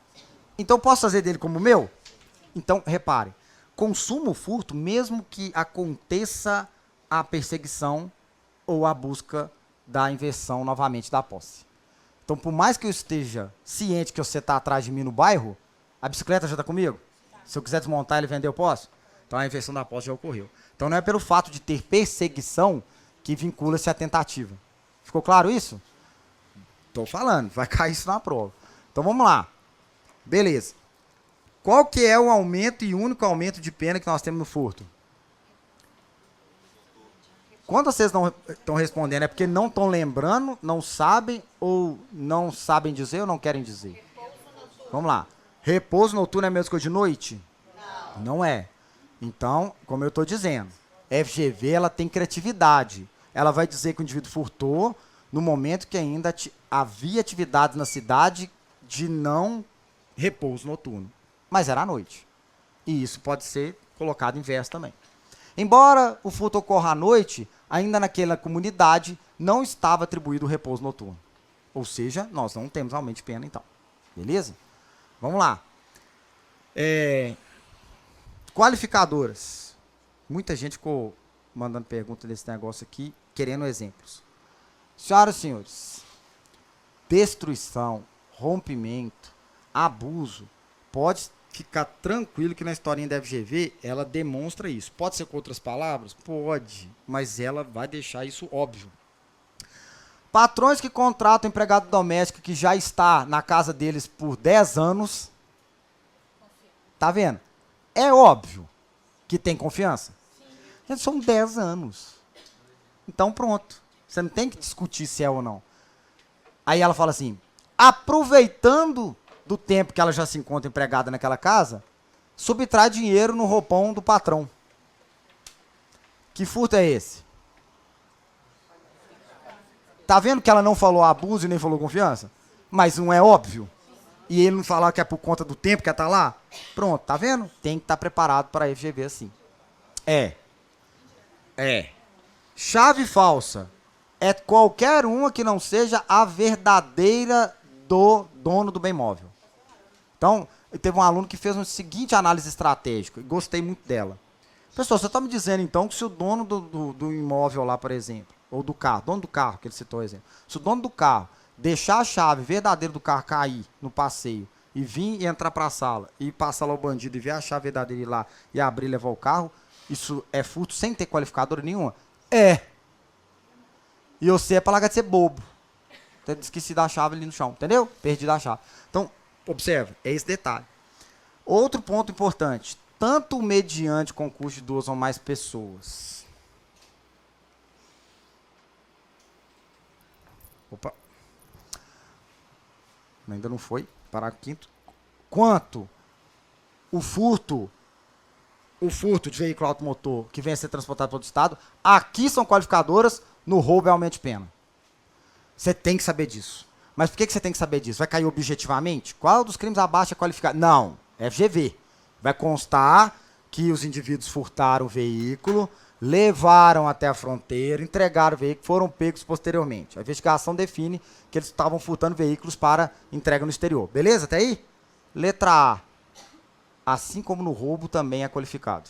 Speaker 1: Então, posso fazer dele como meu? Então, repare, consumo o furto mesmo que aconteça a perseguição ou a busca da inversão novamente da posse. Então, por mais que eu esteja ciente que você está atrás de mim no bairro, a bicicleta já está comigo? Se eu quiser desmontar e vender, eu posso? Então, a inversão da posse já ocorreu. Então, não é pelo fato de ter perseguição que vincula-se à tentativa. Ficou claro isso? Estou falando, vai cair isso na prova. Então, vamos lá. Beleza. Qual que é o aumento e único aumento de pena que nós temos no furto? Quando vocês não estão respondendo, é porque não estão lembrando, não sabem, ou não sabem dizer ou não querem dizer? Vamos lá. Repouso noturno é a mesma coisa de noite? Não é. Então, como eu estou dizendo, FGV ela tem criatividade. Ela vai dizer que o indivíduo furtou no momento que ainda havia atividades na cidade de não repouso noturno. Mas era à noite. E isso pode ser colocado inverso também. Embora o furto ocorra à noite, ainda naquela comunidade não estava atribuído o repouso noturno. Ou seja, nós não temos aumento de pena, então. Beleza? Vamos lá. Qualificadoras. Muita gente ficou mandando pergunta desse negócio aqui, querendo exemplos. Senhoras e senhores, destruição, rompimento, abuso, pode ficar tranquilo que na historinha da FGV ela demonstra isso. Pode ser com outras palavras? Pode, mas ela vai deixar isso óbvio. Patrões que contratam empregado doméstico que já está na casa deles por 10 anos, tá vendo? É óbvio que tem confiança. Gente, são 10 anos. Então pronto, você não tem que discutir se é ou não. Aí ela fala assim, aproveitando do tempo que ela já se encontra empregada naquela casa, subtrai dinheiro no roupão do patrão. Que furto é esse? Tá vendo que ela não falou abuso e nem falou confiança? Mas não é óbvio? E ele não falar que é por conta do tempo que ela tá lá? Pronto, tá vendo? Tem que estar preparado para a FGV assim. Chave falsa é qualquer uma que não seja a verdadeira do dono do bem móvel. Então, teve um aluno que fez uma seguinte análise estratégica, e gostei muito dela. Pessoal, você está me dizendo, então, que se o dono do imóvel lá, por exemplo, ou do carro, dono do carro, que ele citou o exemplo, se o dono do carro deixar a chave verdadeira do carro cair no passeio, e vir e entrar para a sala, e passar lá o bandido, e ver a chave verdadeira ir lá, e abrir e levar o carro, isso é furto sem ter qualificadora nenhuma? É. E você é para largar de ser bobo. Esqueci da chave ali no chão, entendeu? Perdi da chave. Então, observe, é esse detalhe. Outro ponto importante, tanto mediante concurso de 2 ou mais pessoas. Opa. Ainda não foi, parágrafo 5º. Quanto o furto de veículo automotor que venha a ser transportado para outro estado, aqui são qualificadoras, no roubo é aumento de pena. Você tem que saber disso. Mas por que você tem que saber disso? Vai cair objetivamente? Qual dos crimes abaixo é qualificado? Não, é FGV. Vai constar que os indivíduos furtaram o veículo, levaram até a fronteira, entregaram o veículo, foram pegos posteriormente. A investigação define que eles estavam furtando veículos para entrega no exterior. Beleza? Até aí? Letra A. Assim como no roubo também é qualificado.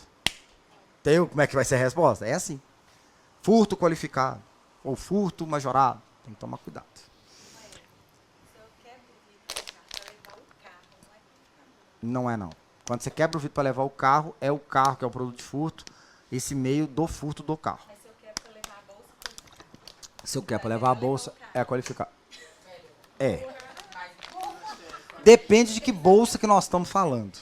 Speaker 1: Entendeu como é que vai ser a resposta? É assim. Furto qualificado ou furto majorado. Tem que tomar cuidado. Não é não. Quando você quebra o vidro para levar o carro que é o produto de furto, esse meio do furto do carro.
Speaker 3: Mas se eu quero pra levar a bolsa,
Speaker 1: Se eu quero para levar a bolsa, é qualificar. É. Depende de que bolsa que nós estamos falando.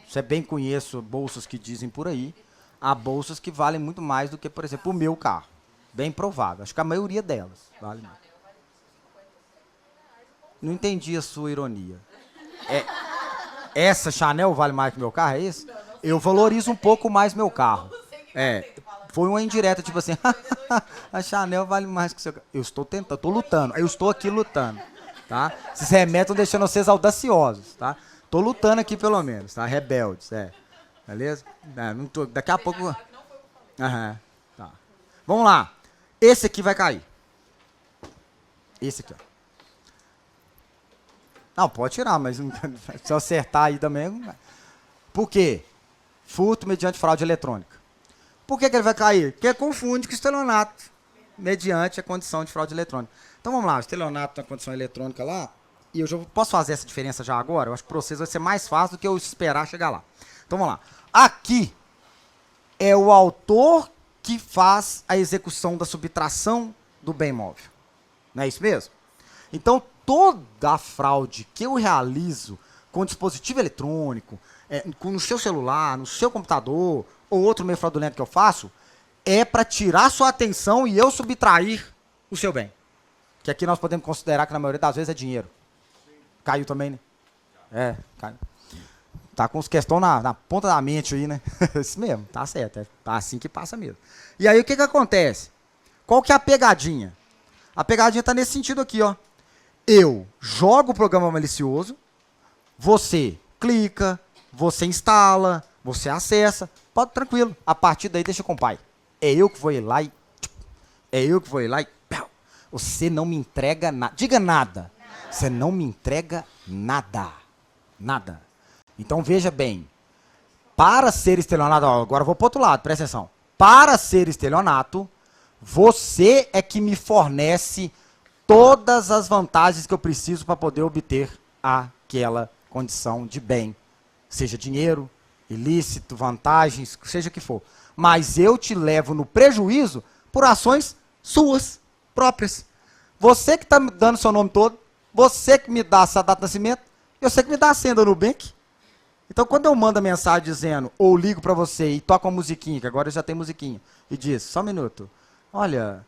Speaker 1: Você bem conheço bolsas que dizem por aí. Há bolsas que valem muito mais do que, por exemplo, o meu carro. Bem provável. Acho que a maioria delas vale mais. Não entendi a sua ironia. Essa Chanel vale mais que meu carro, é isso? Eu valorizo um pouco mais meu carro. Foi uma indireta, tipo assim, a Chanel vale mais que o seu carro. Eu estou tentando, estou lutando. Eu estou aqui lutando, tá? Esses remédios estão deixando vocês audaciosos, tá? Tô lutando aqui pelo menos, tá? Rebeldes, beleza? Não tô, daqui a pouco... Aham, tá. Vamos lá. Esse aqui vai cair. Esse aqui, ó. Não, pode tirar, mas se eu acertar aí também... Por quê? Furto mediante fraude eletrônica. Por que ele vai cair? Porque confunde com estelionato mediante a condição de fraude eletrônica. Então vamos lá, o estelionato na condição eletrônica lá, e eu já posso fazer essa diferença já agora? Eu acho que para vocês vai ser mais fácil do que eu esperar chegar lá. Então vamos lá. Aqui é o autor que faz a execução da subtração do bem móvel. Não é isso mesmo? Então, toda a fraude que eu realizo com dispositivo eletrônico, no seu celular, no seu computador, ou outro meio fraudulento que eu faço, é para tirar sua atenção e eu subtrair o seu bem. Que aqui nós podemos considerar que na maioria das vezes é dinheiro. Caiu também, né? Caiu. Tá com os questões na ponta da mente aí, né? Isso mesmo, tá certo. É assim que passa mesmo. E aí o que acontece? Qual que é a pegadinha? A pegadinha tá nesse sentido aqui, ó. Eu jogo o programa malicioso, você clica, você instala, você acessa, pode tranquilo. A partir daí deixa com o pai. É eu que vou ir lá e... Você não me entrega nada. Diga nada. Você não me entrega nada. Nada. Então veja bem. Para ser estelionato... Agora eu vou para o outro lado, presta atenção. Para ser estelionato, você é que me fornece todas as vantagens que eu preciso para poder obter aquela condição de bem. Seja dinheiro, ilícito, vantagens, seja o que for. Mas eu te levo no prejuízo por ações suas, próprias. Você que está me dando seu nome todo, você que me dá essa data de nascimento, eu sei que me dá a senha do Nubank. Então, quando eu mando a mensagem dizendo, ou ligo para você e toco uma musiquinha, que agora já tem musiquinha, e diz, só um minuto, olha,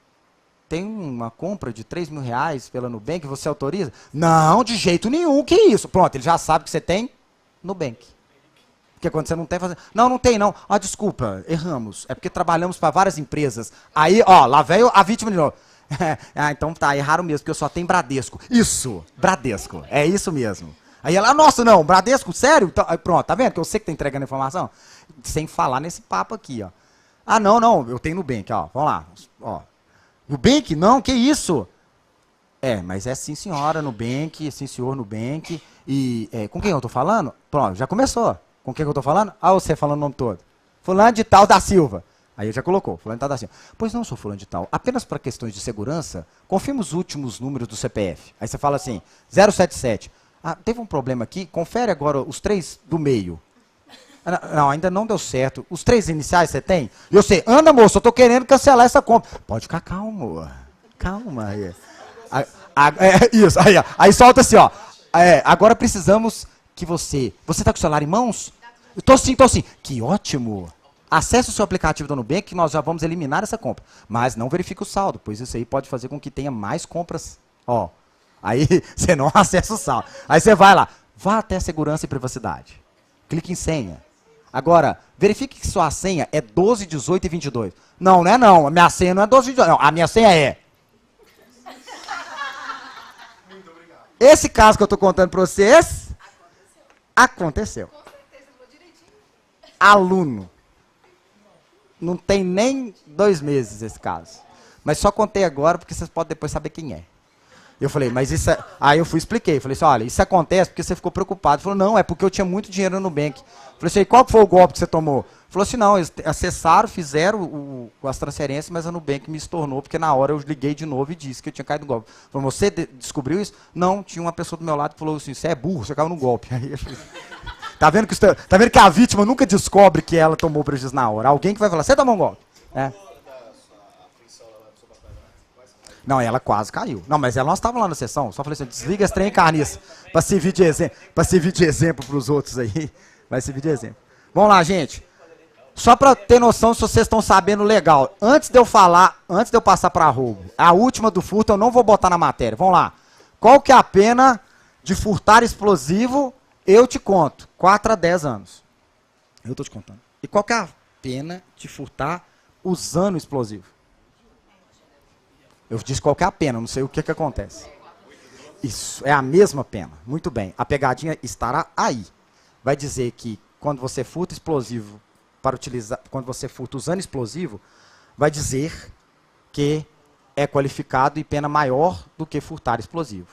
Speaker 1: tem uma compra de R$3.000 pela Nubank, você autoriza? Não, de jeito nenhum, que isso? Pronto, ele já sabe que você tem Nubank. Porque quando você não tem, fazer... Não tem não. Ah, desculpa, erramos. É porque trabalhamos para várias empresas. Aí, ó, lá veio a vítima de novo. Então tá, erraram mesmo, porque eu só tenho Bradesco. Isso, Bradesco, é isso mesmo. Aí ela, nossa, não, Bradesco, sério? Então, pronto, tá vendo que eu sei que tá entregando informação? Sem falar nesse papo aqui, ó. Ah, não, eu tenho Nubank, ó, vamos lá. Ó. Nubank? Não, que isso? Mas é sim senhora, Nubank, sim senhor, Nubank. E com quem eu tô falando? Pronto, já começou. Com quem eu tô falando? Ah, você falando o nome todo. Fulano de tal da Silva. Aí já colocou, fulano de tal da Silva. Pois não, sou fulano de tal. Apenas para questões de segurança, confirma os últimos números do CPF. Aí você fala assim, 077. Ah, teve um problema aqui, confere agora os 3 do meio. Não, ainda não deu certo. Os 3 iniciais você tem? Eu sei, anda moço, eu tô querendo cancelar essa compra. Pode ficar calmo. Calma aí. Isso, aí solta assim, ó. Agora precisamos que você tá com o celular em mãos? Tô sim. Que ótimo. Acesse o seu aplicativo do Nubank que nós já vamos eliminar essa compra. Mas não verifique o saldo, pois isso aí pode fazer com que tenha mais compras. Ó, aí você não acessa o saldo. Aí você vai lá, vá até segurança e privacidade. Clique em senha. Agora, verifique que sua senha é 12, 18 e 22. Não é não. A minha senha não é 12, 22. Não, a minha senha é... Esse caso que eu tô contando para vocês... Aconteceu. Aluno. Não tem nem 2 meses esse caso. Mas só contei agora porque vocês podem depois saber quem é. Eu falei, mas isso é... Aí eu expliquei. Falei assim, olha, isso acontece porque você ficou preocupado. Ele falou, não, é porque eu tinha muito dinheiro no Nubank. Falei assim, qual foi o golpe que você tomou? Ele falou assim, não, eles acessaram, fizeram as transferências, mas a Nubank me estornou, porque na hora eu liguei de novo e disse que eu tinha caído no golpe. Falei, você descobriu isso? Não, tinha uma pessoa do meu lado que falou assim, você é burro, você caiu no golpe. Aí eu falei, tá vendo que a vítima nunca descobre que ela tomou prejuízo na hora? Alguém que vai falar, você tomou um golpe. É. Não, ela quase caiu. Não, mas ela não estava lá na sessão. Só falei assim, desliga esse trem carniça. Para servir de exemplo para os outros aí. Vai servir de exemplo. Vamos lá, gente. Só para ter noção se vocês estão sabendo legal. Antes de eu passar para roubo, a última do furto eu não vou botar na matéria. Vamos lá. Qual que é a pena de furtar explosivo? Eu te conto. 4 a 10 anos. Eu estou te contando. E qual que é a pena de furtar usando explosivo? Eu disse qual que é a pena, não sei o que acontece. Isso, é a mesma pena. Muito bem. A pegadinha estará aí. Vai dizer que quando você furta explosivo para utilizar, quando você furta usando explosivo, vai dizer que é qualificado e pena maior do que furtar explosivo.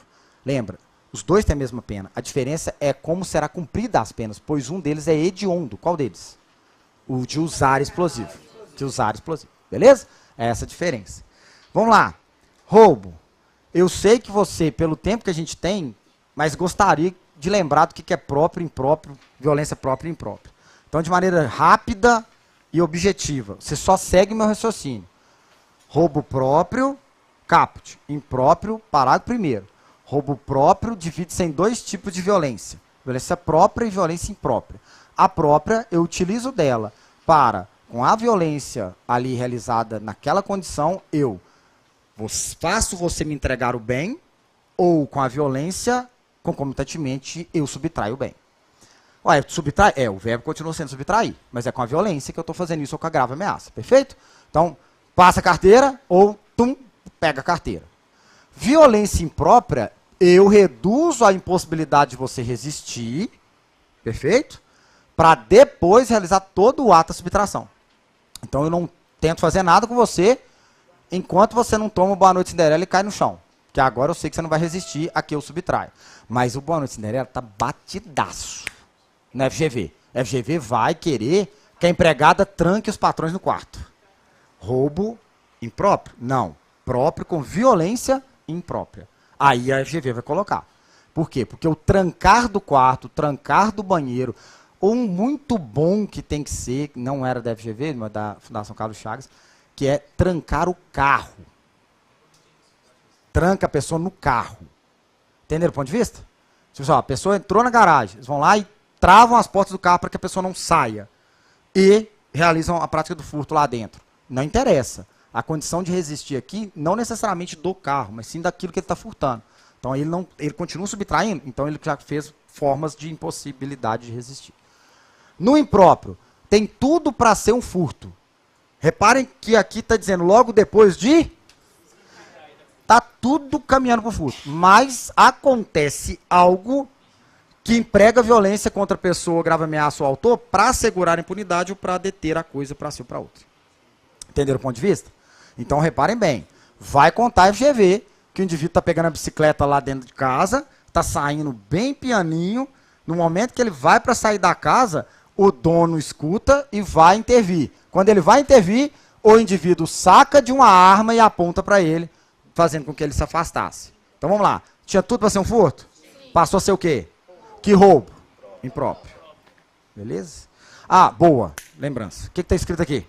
Speaker 1: Lembra, os dois têm a mesma pena. A diferença é como será cumprida as penas, pois um deles é hediondo. Qual deles? O de usar explosivo. De usar explosivo. Beleza? É essa a diferença. Vamos lá. Roubo. Eu sei que você, pelo tempo que a gente tem, mas gostaria de lembrar do que é próprio e impróprio, violência própria e imprópria. Então, de maneira rápida e objetiva, você só segue meu raciocínio. Roubo próprio, caput. Impróprio, parágrafo primeiro. Roubo próprio divide-se em 2 tipos de violência. Violência própria e violência imprópria. A própria, eu utilizo dela para, com a violência ali realizada naquela condição, eu faço você me entregar o bem, ou com a violência, concomitantemente, eu subtraio o bem. Ué, subtrai? O verbo continua sendo subtrair, mas é com a violência que eu estou fazendo isso ou com a grave ameaça, perfeito? Então, passa a carteira ou, pega a carteira. Violência imprópria, eu reduzo a impossibilidade de você resistir, perfeito? Para depois realizar todo o ato da subtração. Então, eu não tento fazer nada com você, enquanto você não toma o Boa Noite Cinderela e cai no chão. Que agora eu sei que você não vai resistir a que eu subtraio. Mas o Boa Noite Cinderela tá batidaço no FGV. FGV vai querer que a empregada tranque os patrões no quarto. Roubo impróprio? Não. Próprio com violência imprópria. Aí a FGV vai colocar. Por quê? Porque o trancar do quarto, o trancar do banheiro, um muito bom que tem que ser, não era da FGV, mas da Fundação Carlos Chagas, que é trancar o carro. Tranca a pessoa no carro. Entenderam o ponto de vista? Tipo, a pessoa entrou na garagem, eles vão lá e travam as portas do carro para que a pessoa não saia. E realizam a prática do furto lá dentro. Não interessa. A condição de resistir aqui, não necessariamente do carro, mas sim daquilo que ele está furtando. Então ele continua subtraindo, então ele já fez formas de impossibilidade de resistir. No impróprio, tem tudo para ser um furto. Reparem que aqui está dizendo logo depois de... Está tudo caminhando para o furto. Mas acontece algo que emprega violência contra a pessoa, grave ameaça ou autor, para assegurar a impunidade ou para deter a coisa para si ou para outra. Entenderam o ponto de vista? Então reparem bem. Vai contar a FGV que o indivíduo está pegando a bicicleta lá dentro de casa, está saindo bem pianinho. No momento que ele vai para sair da casa, o dono escuta e vai intervir. Quando ele vai intervir, o indivíduo saca de uma arma e aponta para ele, fazendo com que ele se afastasse. Então vamos lá. Tinha tudo para ser um furto? Sim. Passou a ser o quê? Que roubo? Impróprio. Beleza? Ah, boa. Lembrança. O que está escrito aqui?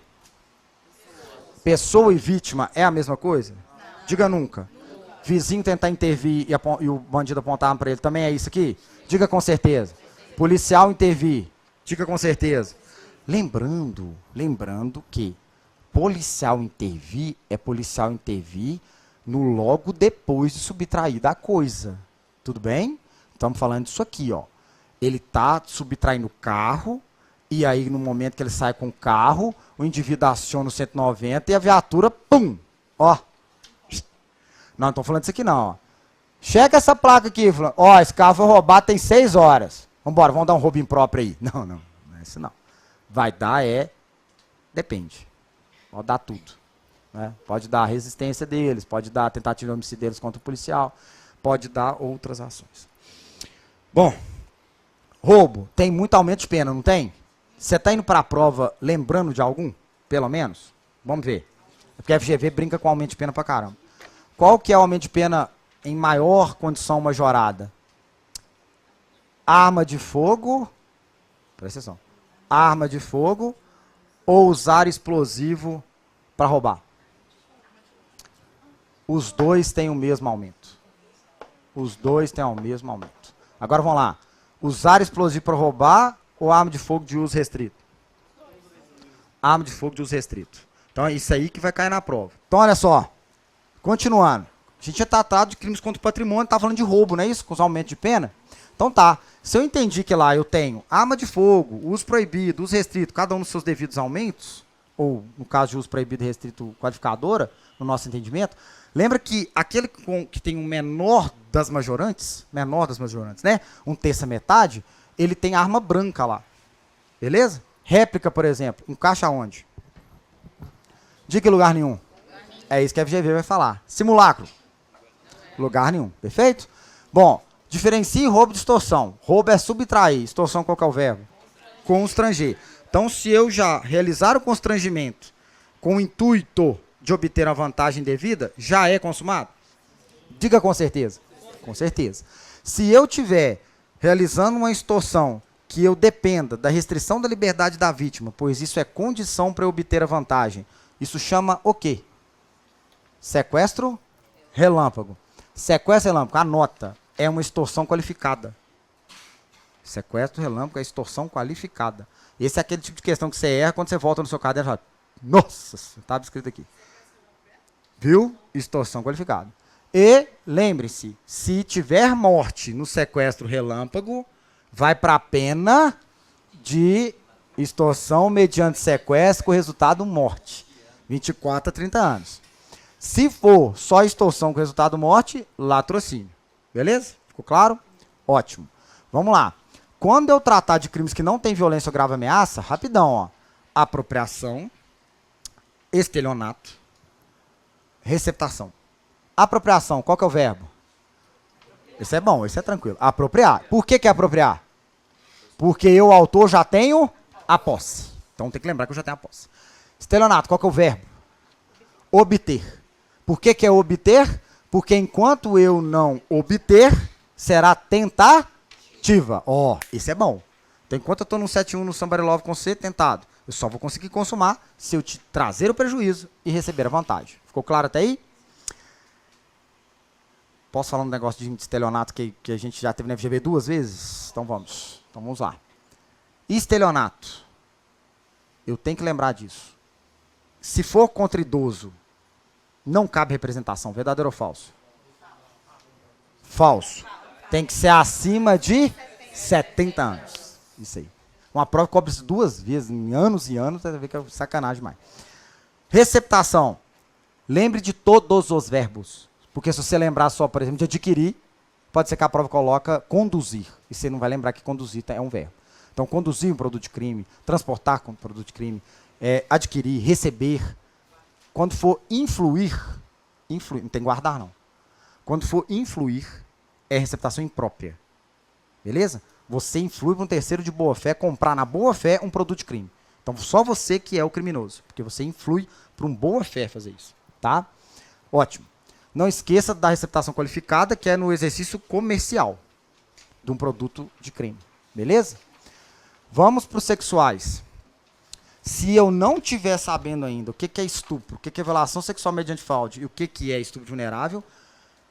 Speaker 1: Pessoa e vítima é a mesma coisa? Não. Diga nunca. Vizinho tentar intervir e o bandido apontar para ele também é isso aqui? Diga com certeza. Policial intervir. Diga com certeza. Lembrando que policial intervir é policial intervir no logo depois de subtrair da coisa. Tudo bem? Estamos falando disso aqui, ó. Ele está subtraindo o carro, e aí no momento que ele sai com o carro, o indivíduo aciona o 190 e a viatura, pum! Ó. Não estou falando disso aqui não, ó. Checa essa placa aqui, falando, ó, esse carro foi roubado tem 6 horas. Vambora, vamos dar um roubo impróprio aí. Não é isso não. Vai dar depende. Pode dar tudo. Né? Pode dar a resistência deles, pode dar a tentativa de homicídio deles contra o policial. pode dar outras ações. Bom, roubo. Tem muito aumento de pena, não tem? Você está indo para a prova lembrando de algum? Pelo menos? Vamos ver. É porque a FGV brinca com aumento de pena pra caramba. Qual que é o aumento de pena em maior condição majorada? Arma de fogo. Presta atenção. Arma de fogo ou usar explosivo para roubar? Os dois têm o mesmo aumento. Os dois têm o mesmo aumento. Agora vamos lá. Usar explosivo para roubar ou arma de fogo de uso restrito? Arma de fogo de uso restrito. Então é isso aí que vai cair na prova. Então olha só. Continuando. A gente já tratado de crimes contra o patrimônio, tá falando de roubo, não é isso? Com os aumentos de pena? Então tá. Se eu entendi que lá eu tenho arma de fogo, uso proibido, uso restrito, cada um nos seus devidos aumentos, ou no caso de uso proibido e restrito qualificadora, no nosso entendimento, lembra que aquele que tem um menor das majorantes, né? Um terço a metade, ele tem arma branca lá. Beleza? Réplica, por exemplo, encaixa onde? Diga lugar nenhum. É isso que a FGV vai falar. Simulacro. Lugar nenhum. Perfeito? Bom, diferencie roubo de extorsão. Roubo é subtrair. Extorsão, qual que é o verbo? Constranger. Então, se eu já realizar o constrangimento com o intuito de obter a vantagem devida, já é consumado? Diga com certeza. Com certeza. Se eu tiver realizando uma extorsão que eu dependa da restrição da liberdade da vítima, pois isso é condição para eu obter a vantagem, isso chama o quê? Sequestro relâmpago. Sequestro relâmpago, anota, é uma extorsão qualificada. Sequestro relâmpago é extorsão qualificada. Esse é aquele tipo de questão que você erra quando você volta no seu caderno e fala, nossa, estava escrito aqui. Viu? Extorsão qualificada. E, lembre-se, se tiver morte no sequestro relâmpago, vai para a pena de extorsão mediante sequestro com resultado morte. 24 a 30 anos. Se for só extorsão com resultado morte, latrocínio. Beleza? Ficou claro? Ótimo. Vamos lá. Quando eu tratar de crimes que não têm violência ou grave ameaça, rapidão, ó. Apropriação, estelionato, receptação. Apropriação, qual que é o verbo? Esse é bom, esse é tranquilo. Apropriar. Por que é apropriar? Porque eu, autor, já tenho a posse. Então tem que lembrar que eu já tenho a posse. Estelionato, qual que é o verbo? Obter. Por que é obter? Porque enquanto eu não obter, será tentativa. Ó, esse é bom. Então enquanto eu estou no 7.1 no Somebody Love com ser tentado, eu só vou conseguir consumar se eu te trazer o prejuízo e receber a vantagem. Ficou claro até aí? Posso falar um negócio de estelionato que a gente já teve na FGV 2 vezes? Então vamos lá. Estelionato. Eu tenho que lembrar disso. Se for contra idoso, não cabe representação. Verdadeiro ou falso? Falso. Tem que ser acima de 70 anos. Isso aí. Uma prova que cobre isso 2 vezes, em anos e anos, você vai ver que é sacanagem demais. Receptação. Lembre de todos os verbos. Porque se você lembrar só, por exemplo, de adquirir, pode ser que a prova coloca conduzir. E você não vai lembrar que conduzir é um verbo. Então, conduzir um produto de crime, transportar um produto de crime, adquirir, receber. Quando for influir, não tem que guardar não. Quando for influir, é receptação imprópria. Beleza? Você influi para um terceiro de boa fé, comprar na boa fé um produto de crime. Então, só você que é o criminoso. Porque você influi para um boa fé fazer isso. Tá? Ótimo. Não esqueça da receptação qualificada, que é no exercício comercial de um produto de crime. Beleza? Vamos para os sexuais. Se eu não estiver sabendo ainda o que é estupro, o que é violação sexual mediante fraude e o que é estupro vulnerável,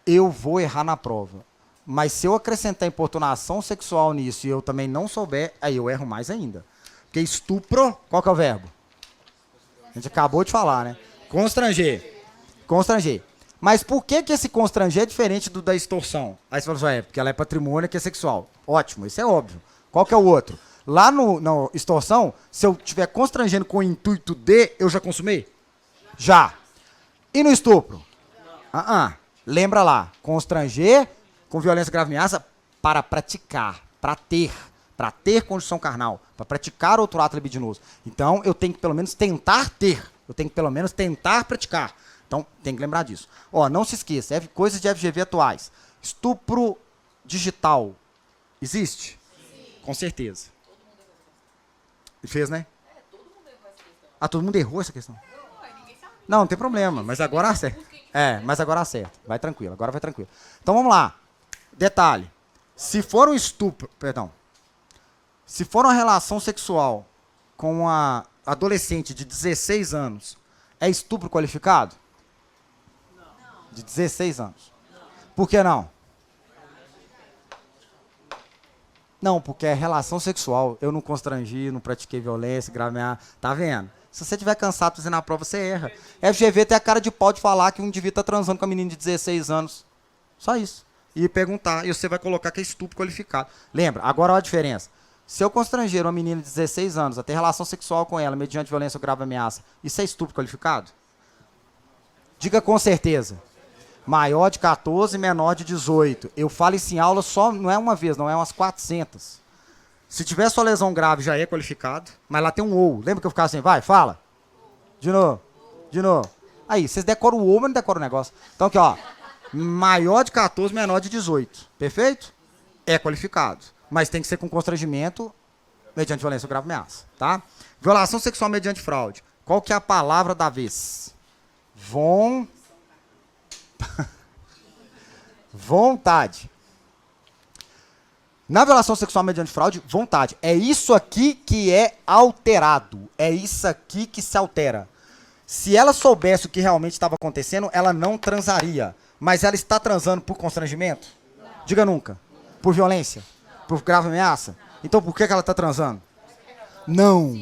Speaker 1: eu vou errar na prova. Mas se eu acrescentar importunação sexual nisso e eu também não souber, aí eu erro mais ainda. Porque estupro, qual que é o verbo? A gente acabou de falar, né? Constranger. Constranger. Mas por que esse constranger é diferente do da extorsão? Aí você fala assim, porque ela é patrimônio, que é sexual. Ótimo, isso é óbvio. Qual que é o outro? Lá no extorsão, se eu estiver constrangendo com o intuito de, eu já consumei? Já. E no estupro? Lembra lá, constranger com violência grave ameaça para praticar, para ter condição carnal, para praticar outro ato libidinoso. Então, eu tenho que pelo menos tentar ter, eu tenho que pelo menos tentar praticar. Então, tem que lembrar disso. Ó, não se esqueça, coisas de FGV atuais. Estupro digital existe? Sim. Com certeza. E fez, né?
Speaker 3: Todo mundo errou essa questão.
Speaker 1: Ah, todo mundo errou essa questão?
Speaker 3: Ninguém sabe.
Speaker 1: Não tem problema, mas agora acerta. Mas agora acerta. Vai tranquilo, agora vai tranquilo. Então vamos lá. Detalhe. Se for um estupro, se for uma relação sexual com uma adolescente de 16 anos, é estupro qualificado? Não. De 16 anos. Por que não? Não, porque é relação sexual. Eu não constrangi, não pratiquei violência, gravei. Tá vendo? Se você estiver cansado fazendo a prova, você erra. FGV tem a cara de pau de falar que um indivíduo está transando com a menina de 16 anos. Só isso. E perguntar. E você vai colocar que é estupro qualificado. Lembra, agora olha a diferença. Se eu constranger uma menina de 16 anos a ter relação sexual com ela mediante violência ou grave ameaça, isso é estupro qualificado? Diga com certeza. Maior de 14, menor de 18. Eu falo isso em aula só, não é uma vez, não é umas 400. Se tiver só lesão grave, já é qualificado. Mas lá tem um ou. Lembra que eu ficava assim, vai, fala. De novo. De novo. Aí, vocês decoram o ou, mas não decoram o negócio. Então aqui, ó. Maior de 14, menor de 18. Perfeito? É qualificado. Mas tem que ser com constrangimento mediante violência ou grave ameaça, tá? Violação sexual mediante fraude. Qual que é a palavra da vez? Vontade. Na violação sexual mediante fraude, vontade. É isso aqui que é alterado. É isso aqui que se altera. Se ela soubesse o que realmente estava acontecendo, ela não transaria. Mas ela está transando por constrangimento? Não. Diga nunca. Por violência? Não. Por grave ameaça? Não. Então por que ela está transando? Não.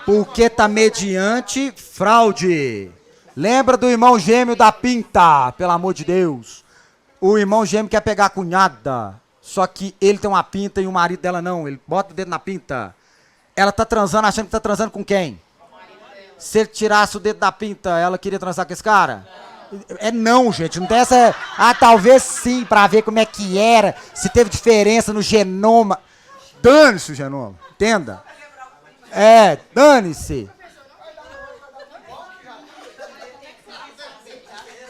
Speaker 1: Porque está mediante fraude. Lembra do irmão gêmeo da pinta, pelo amor de Deus. O irmão gêmeo quer pegar a cunhada, só que ele tem uma pinta e o marido dela não. Ele bota o dedo na pinta. Ela tá transando achando que tá transando com quem? Se ele tirasse o dedo da pinta, ela queria transar com esse cara? Não, gente, não tem essa... Ah, talvez sim, pra ver como é que era, se teve diferença no genoma. Dane-se o genoma, entenda? Dane-se.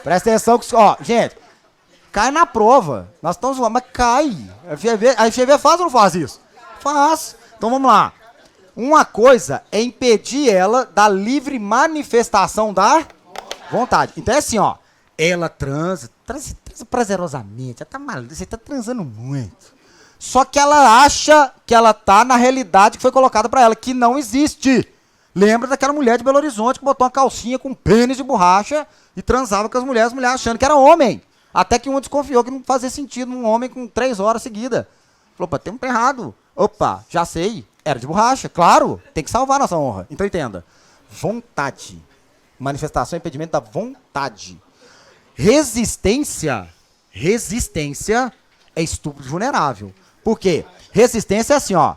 Speaker 1: Presta atenção que... Ó, gente, cai na prova. Nós estamos zoando, mas cai. A FGV faz ou não faz isso? Faz. Então vamos lá. Uma coisa é impedir ela da livre manifestação da vontade. Então é assim, ó. Ela transa prazerosamente. Ela tá maluca, você tá transando muito. Só que ela acha que ela tá na realidade que foi colocada pra ela, que não existe. Lembra daquela mulher de Belo Horizonte que botou uma calcinha com pênis de borracha e transava com as mulheres achando que era homem. Até que uma desconfiou que não fazia sentido um homem com 3 horas seguidas. Falou, opa, tem um errado. Opa, já sei. Era de borracha, claro. Tem que salvar nossa honra. Então entenda. Vontade. Manifestação e impedimento da vontade. Resistência é estupro vulnerável. Por quê? Resistência é assim, ó.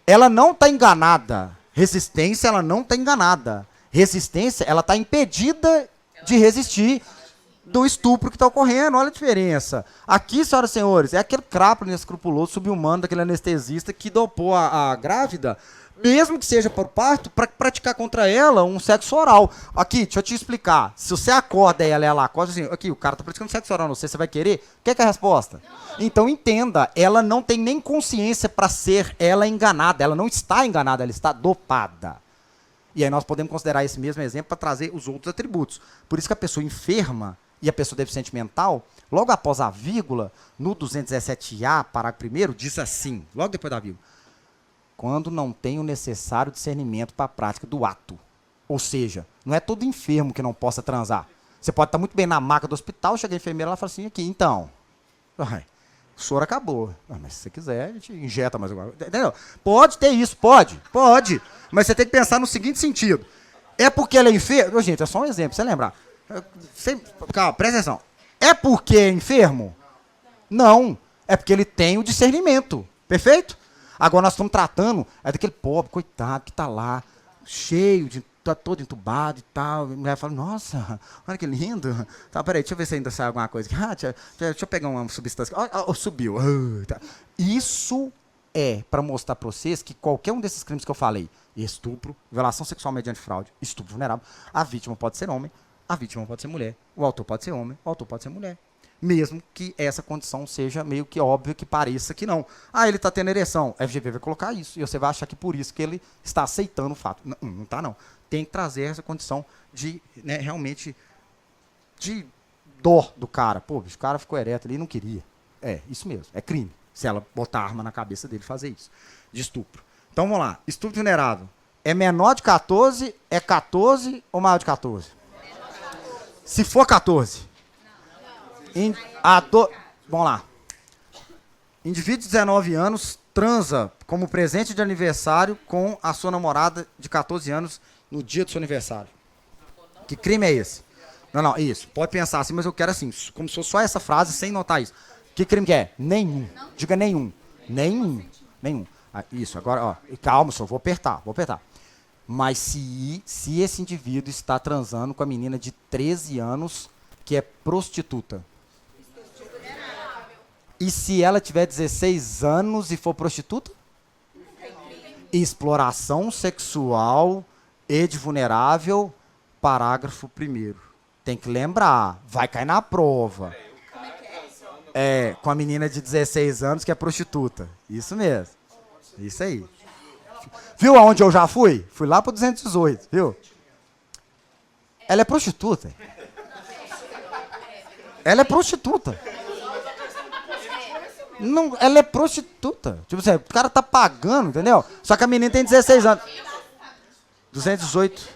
Speaker 1: Ela não está enganada. Resistência, ela não está enganada. Resistência, ela está impedida de resistir do estupro que está ocorrendo. Olha a diferença. Aqui, senhoras e senhores, é aquele crápula inescrupuloso, subhumano, daquele anestesista que dopou a grávida, mesmo que seja para o parto, para praticar contra ela um sexo oral. Aqui, deixa eu te explicar. Se você acorda e ela acorda assim, aqui, o cara está praticando sexo oral, não sei, você vai querer? O que é a resposta? Então, entenda, ela não tem nem consciência para ser ela enganada. Ela não está enganada, ela está dopada. E aí nós podemos considerar esse mesmo exemplo para trazer os outros atributos. Por isso que a pessoa enferma e a pessoa deficiente mental, logo após a vírgula, no 217A, parágrafo 1º, diz assim, logo depois da vírgula, quando não tem o necessário discernimento para a prática do ato. Ou seja, não é todo enfermo que não possa transar. Você pode estar muito bem na maca do hospital, chega a enfermeira e fala assim, aqui, então, o soro acabou. Mas se você quiser, a gente injeta mais alguma coisa. Entendeu? Pode ter isso, pode. Mas você tem que pensar no seguinte sentido. É porque ela é enferma? Gente, é só um exemplo, você lembrar. Calma, presta atenção. É porque é enfermo? Não. É porque ele tem o discernimento. Perfeito? Agora nós estamos tratando daquele pobre, coitado, que está lá, cheio, tá todo entubado e tal. A mulher fala, nossa, olha que lindo. Tá, peraí, deixa eu ver se ainda sai alguma coisa. Deixa eu pegar uma substância. Subiu. Tá. Isso é para mostrar para vocês que qualquer um desses crimes que eu falei, estupro, violação sexual mediante fraude, estupro vulnerável, a vítima pode ser homem, a vítima pode ser mulher, o autor pode ser homem, o autor pode ser mulher. Mesmo que essa condição seja meio que óbvio que pareça que não. Ah, ele está tendo ereção. A FGV vai colocar isso. E você vai achar que por isso que ele está aceitando o fato. Não, não está, não. Tem que trazer essa condição de, né, realmente, de dó do cara. Pô, bicho, o cara ficou ereto ali e não queria. É, isso mesmo. É crime. Se ela botar arma na cabeça dele fazer isso. De estupro. Então, vamos lá. Estupro vulnerável. É menor de 14, é 14 ou maior de 14? Se for 14... Vamos lá. Indivíduo de 19 anos transa como presente de aniversário com a sua namorada de 14 anos no dia do seu aniversário. Que crime é esse? Não, isso. Pode pensar assim, mas eu quero assim, como se fosse só essa frase, sem notar isso. Que crime que é? Nenhum. Diga nenhum. Nenhum. Isso, agora, ó. Calma, só vou apertar. Mas se esse indivíduo está transando com a menina de 13 anos, que é prostituta. E se ela tiver 16 anos e for prostituta? Exploração sexual e de vulnerável, parágrafo 1º. Tem que lembrar, vai cair na prova. É, com a menina de 16 anos que é prostituta. Isso mesmo. Isso aí. Viu aonde eu já fui? Fui lá pro 218, viu? Ela é prostituta. Ela é prostituta. Não, ela é prostituta. Tipo assim, o cara tá pagando, entendeu? Só que a menina tem 16 anos. 218.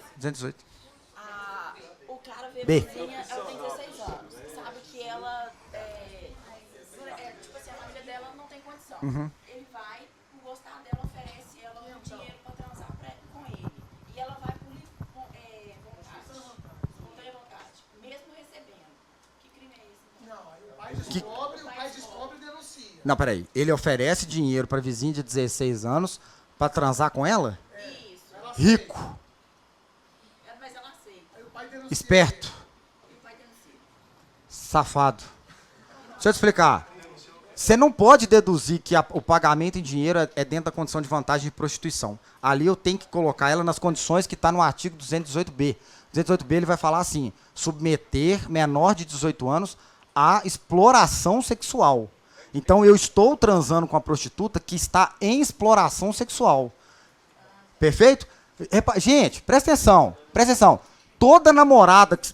Speaker 2: O cara vê
Speaker 1: B.
Speaker 2: a vizinha, ela tem 16 anos. Sabe que ela tipo assim, a família dela não tem condição. Ele vai, por gostar dela, oferece ela um dinheiro pra transar com ele. E ela vai por vontade, mesmo recebendo. Que crime é esse? Não, aí o pai descobre e denuncia.
Speaker 1: Não, peraí. Ele oferece dinheiro pra vizinha de 16 anos pra transar com ela?
Speaker 2: Isso.
Speaker 1: Rico.
Speaker 2: Mas ela aceita.
Speaker 1: Esperto.
Speaker 2: E o pai denuncia.
Speaker 1: Safado. Deixa eu te explicar. Você não pode deduzir que o pagamento em dinheiro é dentro da condição de vantagem de prostituição. Ali eu tenho que colocar ela nas condições que está no artigo 218b. 218b ele vai falar assim, submeter menor de 18 anos à exploração sexual. Então eu estou transando com a prostituta que está em exploração sexual. Perfeito? Gente, presta atenção. Toda namorada que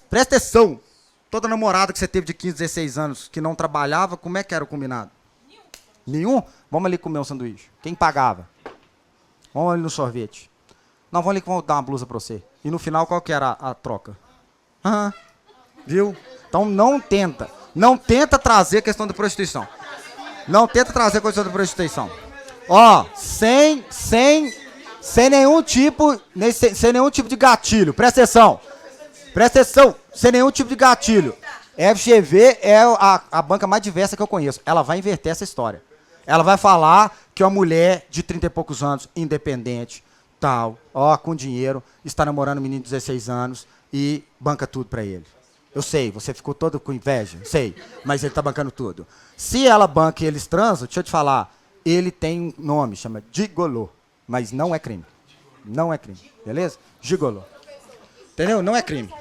Speaker 1: você teve de 15, 16 anos que não trabalhava, como é que era o combinado? Nenhum? Vamos ali comer um sanduíche. Quem pagava? Vamos ali no sorvete. Não, vamos ali que vamos dar uma blusa pra você. E no final, qual que era a troca? Viu? Então não tenta trazer a questão da prostituição. Ó, sem nenhum tipo de gatilho. Presta atenção, sem nenhum tipo de gatilho. FGV é a banca mais diversa que eu conheço. Ela vai inverter essa história. Ela vai falar que uma mulher de 30 e poucos anos, independente, tal, ó, com dinheiro, está namorando um menino de 16 anos e banca tudo pra ele. Eu sei, você ficou todo com inveja, sei, mas ele tá bancando tudo. Se ela banca e eles transam, deixa eu te falar, ele tem um nome, chama gigolô, mas não é crime. Não é crime, beleza? Gigolô. Entendeu? Não é crime.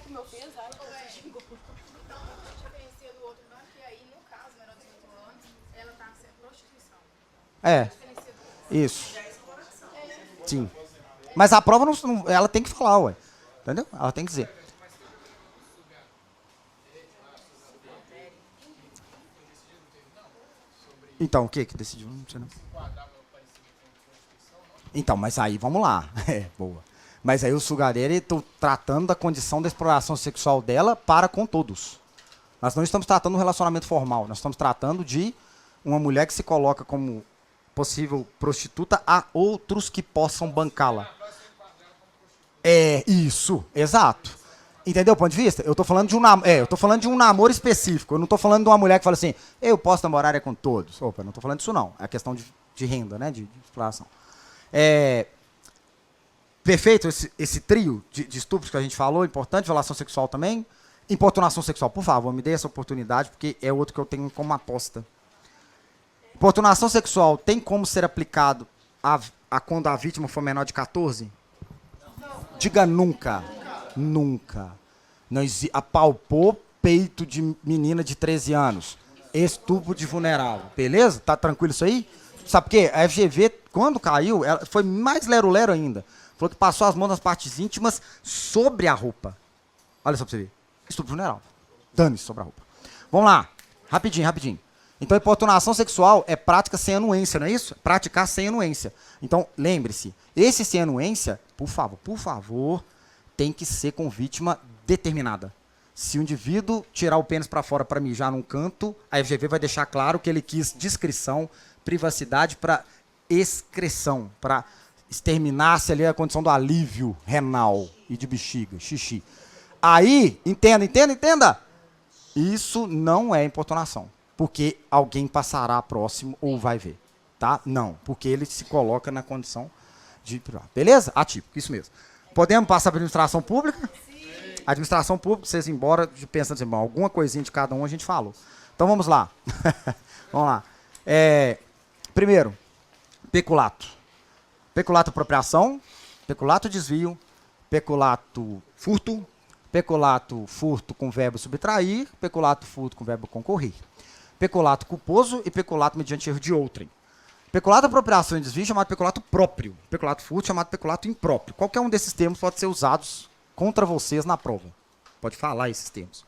Speaker 1: É, isso. Sim. Mas a prova, ela tem que falar, ué. Entendeu? Ela tem que dizer. Então, o que decidiu? Não sei não. Então, mas aí, vamos lá. É, boa. Mas aí o sugareiro, estou tratando da condição da exploração sexual dela para com todos. Nós não estamos tratando um relacionamento formal. Nós estamos tratando de uma mulher que se coloca como possível prostituta a outros que possam bancá-la. É, isso, exato. Entendeu o ponto de vista? Eu estou falando de um namoro específico. Eu não estou falando de uma mulher que fala assim, eu posso namorar com todos. Opa, não estou falando disso não. É questão de renda, né? De exploração. Perfeito esse trio de estupros que a gente falou, importante, violação sexual também. Importunação sexual, por favor, me dê essa oportunidade, porque é outro que eu tenho como aposta. Importunação sexual tem como ser aplicado a quando a vítima for menor de 14? Diga nunca. Nunca. Apalpou peito de menina de 13 anos. Estupro de vulnerável. Beleza? Tá tranquilo isso aí? Sabe por quê? A FGV, quando caiu, ela foi mais lero-lero ainda. Falou que passou as mãos nas partes íntimas sobre a roupa. Olha só pra você ver. Estupro vulnerável. Dane-se sobre a roupa. Vamos lá. Rapidinho. Então, importunação sexual é prática sem anuência, não é isso? Praticar sem anuência. Então, lembre-se, esse sem anuência, por favor, tem que ser com vítima determinada. Se o indivíduo tirar o pênis para fora para mijar num canto, a FGV vai deixar claro que ele quis discrição, privacidade para excreção, para exterminar-se ali a condição do alívio renal e de bexiga, xixi. Aí, entenda. Isso não é importunação, porque alguém passará próximo ou vai ver, tá? Não, porque ele se coloca na condição de... Beleza? Atípico, isso mesmo. Podemos passar para a administração pública? Administração pública, vocês embora pensando assim, bom, alguma coisinha de cada um a gente falou. Então vamos lá. Vamos lá. Primeiro, peculato. Peculato apropriação, peculato desvio, peculato furto com verbo subtrair, peculato furto com verbo concorrer. Peculato culposo e peculato mediante erro de outrem. Peculato apropriação e desvio chamado peculato próprio. Peculato furto chamado peculato impróprio. Qualquer um desses termos pode ser usados contra vocês na prova. Pode falar esses termos.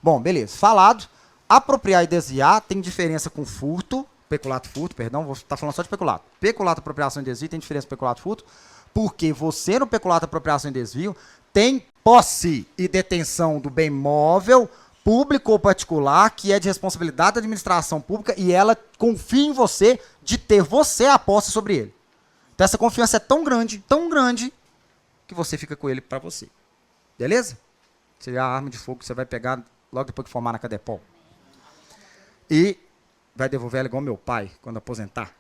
Speaker 1: Bom, beleza. Falado. Apropriar e desviar tem diferença com furto. Peculato furto, perdão. Vou estar falando só de peculato. Peculato apropriação e desvio tem diferença com peculato furto. Porque você no peculato apropriação e desvio tem posse e detenção do bem móvel, público ou particular, que é de responsabilidade da administração pública e ela confia em você de ter você a posse sobre ele. Então essa confiança é tão grande, que você fica com ele para você. Beleza? Seria a arma de fogo que você vai pegar logo depois que formar na Cadepol. E vai devolver ela igual meu pai, quando aposentar.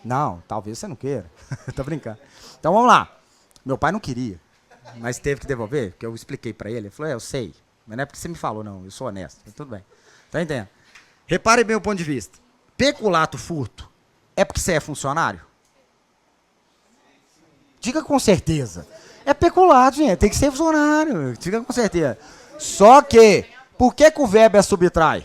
Speaker 1: Não, talvez você não queira. Tô brincando. Então vamos lá. Meu pai não queria, mas teve que devolver, porque eu expliquei para ele. Ele falou, eu sei, mas não é porque você me falou, não. Eu sou honesto. Mas tudo bem. Tá entendendo? Repare bem o ponto de vista. Peculato furto é porque você é funcionário? Diga com certeza. É peculato, gente. Tem que ser funcionário. Diga com certeza. Só que, por que o verbo é subtrai?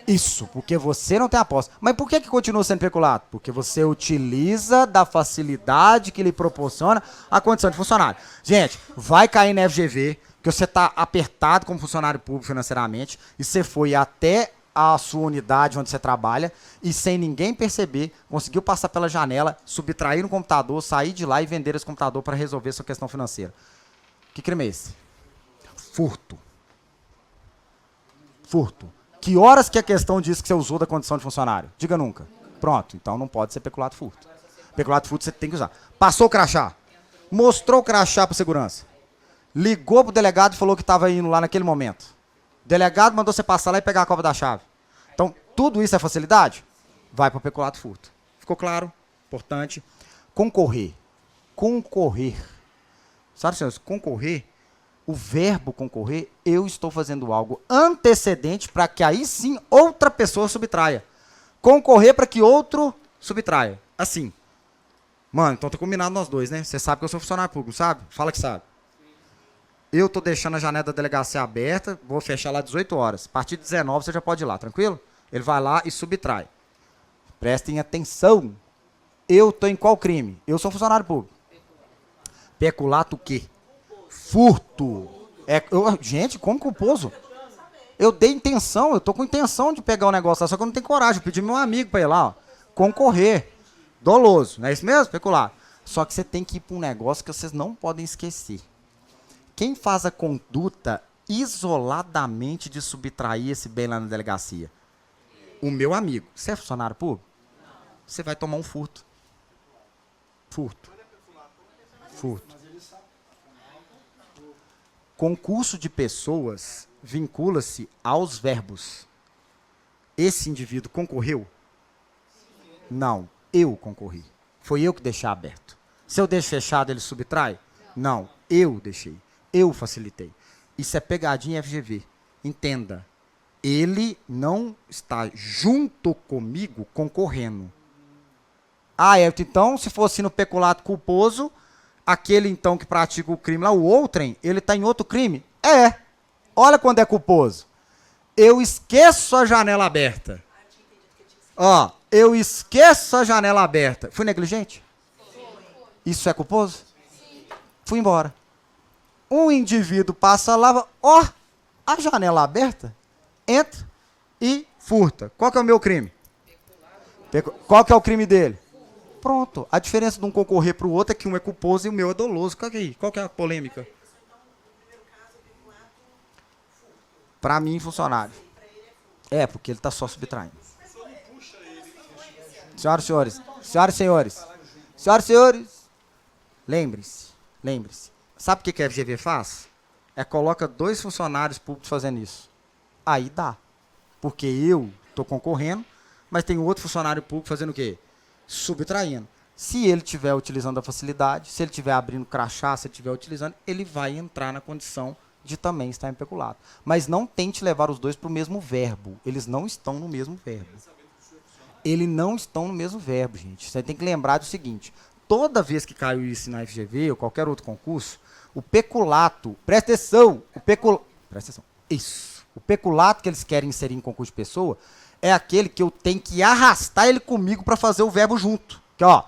Speaker 1: Isso, porque você não tem a posse. Mas por que continua sendo peculato? Porque você utiliza da facilidade que lhe proporciona a condição de funcionário. Gente, vai cair na FGV, que você está apertado como funcionário público financeiramente, e você foi até a sua unidade onde você trabalha, e sem ninguém perceber, conseguiu passar pela janela, subtrair no computador, sair de lá e vender esse computador para resolver sua questão financeira. Que crime é esse? Furto. Que horas que a questão diz que você usou da condição de funcionário? Diga nunca. Pronto, então não pode ser peculato furto. Peculato furto você tem que usar. Passou o crachá. Mostrou o crachá para segurança. Ligou pro delegado e falou que estava indo lá naquele momento. O delegado mandou você passar lá e pegar a cópia da chave. Então, tudo isso é facilidade? Vai para o peculato furto. Ficou claro? Importante. Concorrer. Sabe, senhores, concorrer, o verbo concorrer, eu estou fazendo algo antecedente para que aí sim outra pessoa subtraia. Concorrer para que outro subtraia. Assim. Mano, então tá combinado nós dois, né? Você sabe que eu sou funcionário público, sabe? Fala que sabe. Eu tô deixando a janela da delegacia aberta, vou fechar lá 18 horas. A partir de 19 você já pode ir lá, tranquilo? Ele vai lá e subtrai. Prestem atenção. Eu tô em qual crime? Eu sou funcionário público. Peculato o quê? Furto. Gente, como culposo? Eu dei intenção, eu tô com intenção de pegar o negócio lá, só que eu não tenho coragem. Eu pedi meu amigo pra ir lá, ó. Concorrer. Doloso, não é isso mesmo? Peculato. Só que você tem que ir pra um negócio que vocês não podem esquecer. Quem faz a conduta isoladamente de subtrair esse bem lá na delegacia? O meu amigo. Você é funcionário público? Você vai tomar um furto. Furto. Concurso de pessoas vincula-se aos verbos. Esse indivíduo concorreu? Não, eu concorri. Foi eu que deixei aberto. Se eu deixo fechado, ele subtrai? Não, eu deixei. Eu facilitei. Isso é pegadinha FGV. Entenda. Ele não está junto comigo concorrendo. Então, se fosse no peculato culposo, aquele então que pratica o crime lá, o outrem, ele está em outro crime? É. Olha quando é culposo. Eu esqueço a janela aberta. Ó, eu esqueço a janela aberta. Fui negligente? Isso é culposo? Fui embora. Um indivíduo passa lá, ó, a janela aberta, entra e furta. Qual que é o meu crime? Qual que é o crime dele? Pronto. A diferença de um concorrer para o outro é que um é culposo e o meu é doloso. Qual que é a polêmica? Para mim, funcionário. É, porque ele está só subtraindo. Senhoras e senhores, senhoras e senhores, senhoras e senhores, lembre-se. Sabe o que a FGV faz? Coloca 2 funcionários públicos fazendo isso. Aí dá. Porque eu estou concorrendo, mas tem outro funcionário público fazendo o quê? Subtraindo. Se ele estiver utilizando a facilidade, se ele estiver abrindo crachá, se ele estiver utilizando, ele vai entrar na condição de também estar em peculado. Mas não tente levar os dois para o mesmo verbo. Eles não estão no mesmo verbo. Eles não estão no mesmo verbo, gente. Você tem que lembrar do seguinte. Toda vez que caiu isso na FGV ou qualquer outro concurso, o peculato, presta atenção, presta atenção, isso. O peculato que eles querem inserir em concurso de pessoa é aquele que eu tenho que arrastar ele comigo para fazer o verbo junto. Que, ó,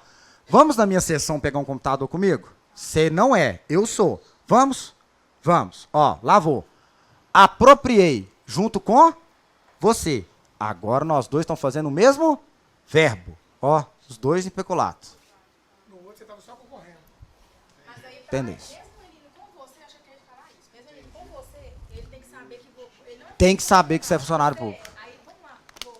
Speaker 1: vamos na minha sessão pegar um computador comigo? Você não é, eu sou. Vamos? Vamos. Ó, lá vou. Apropriei junto com você. Agora nós dois estamos fazendo o mesmo verbo. Ó, os dois em peculato.
Speaker 4: No outro você estava só concorrendo.
Speaker 3: Mas aí,
Speaker 1: Entende isso?
Speaker 3: mesmo ele indo com você, acha que ele falar isso. Mesmo ele indo com você, ele tem que saber que ele não é
Speaker 1: Tem que saber que você é funcionário público.
Speaker 3: Aí, vamos lá.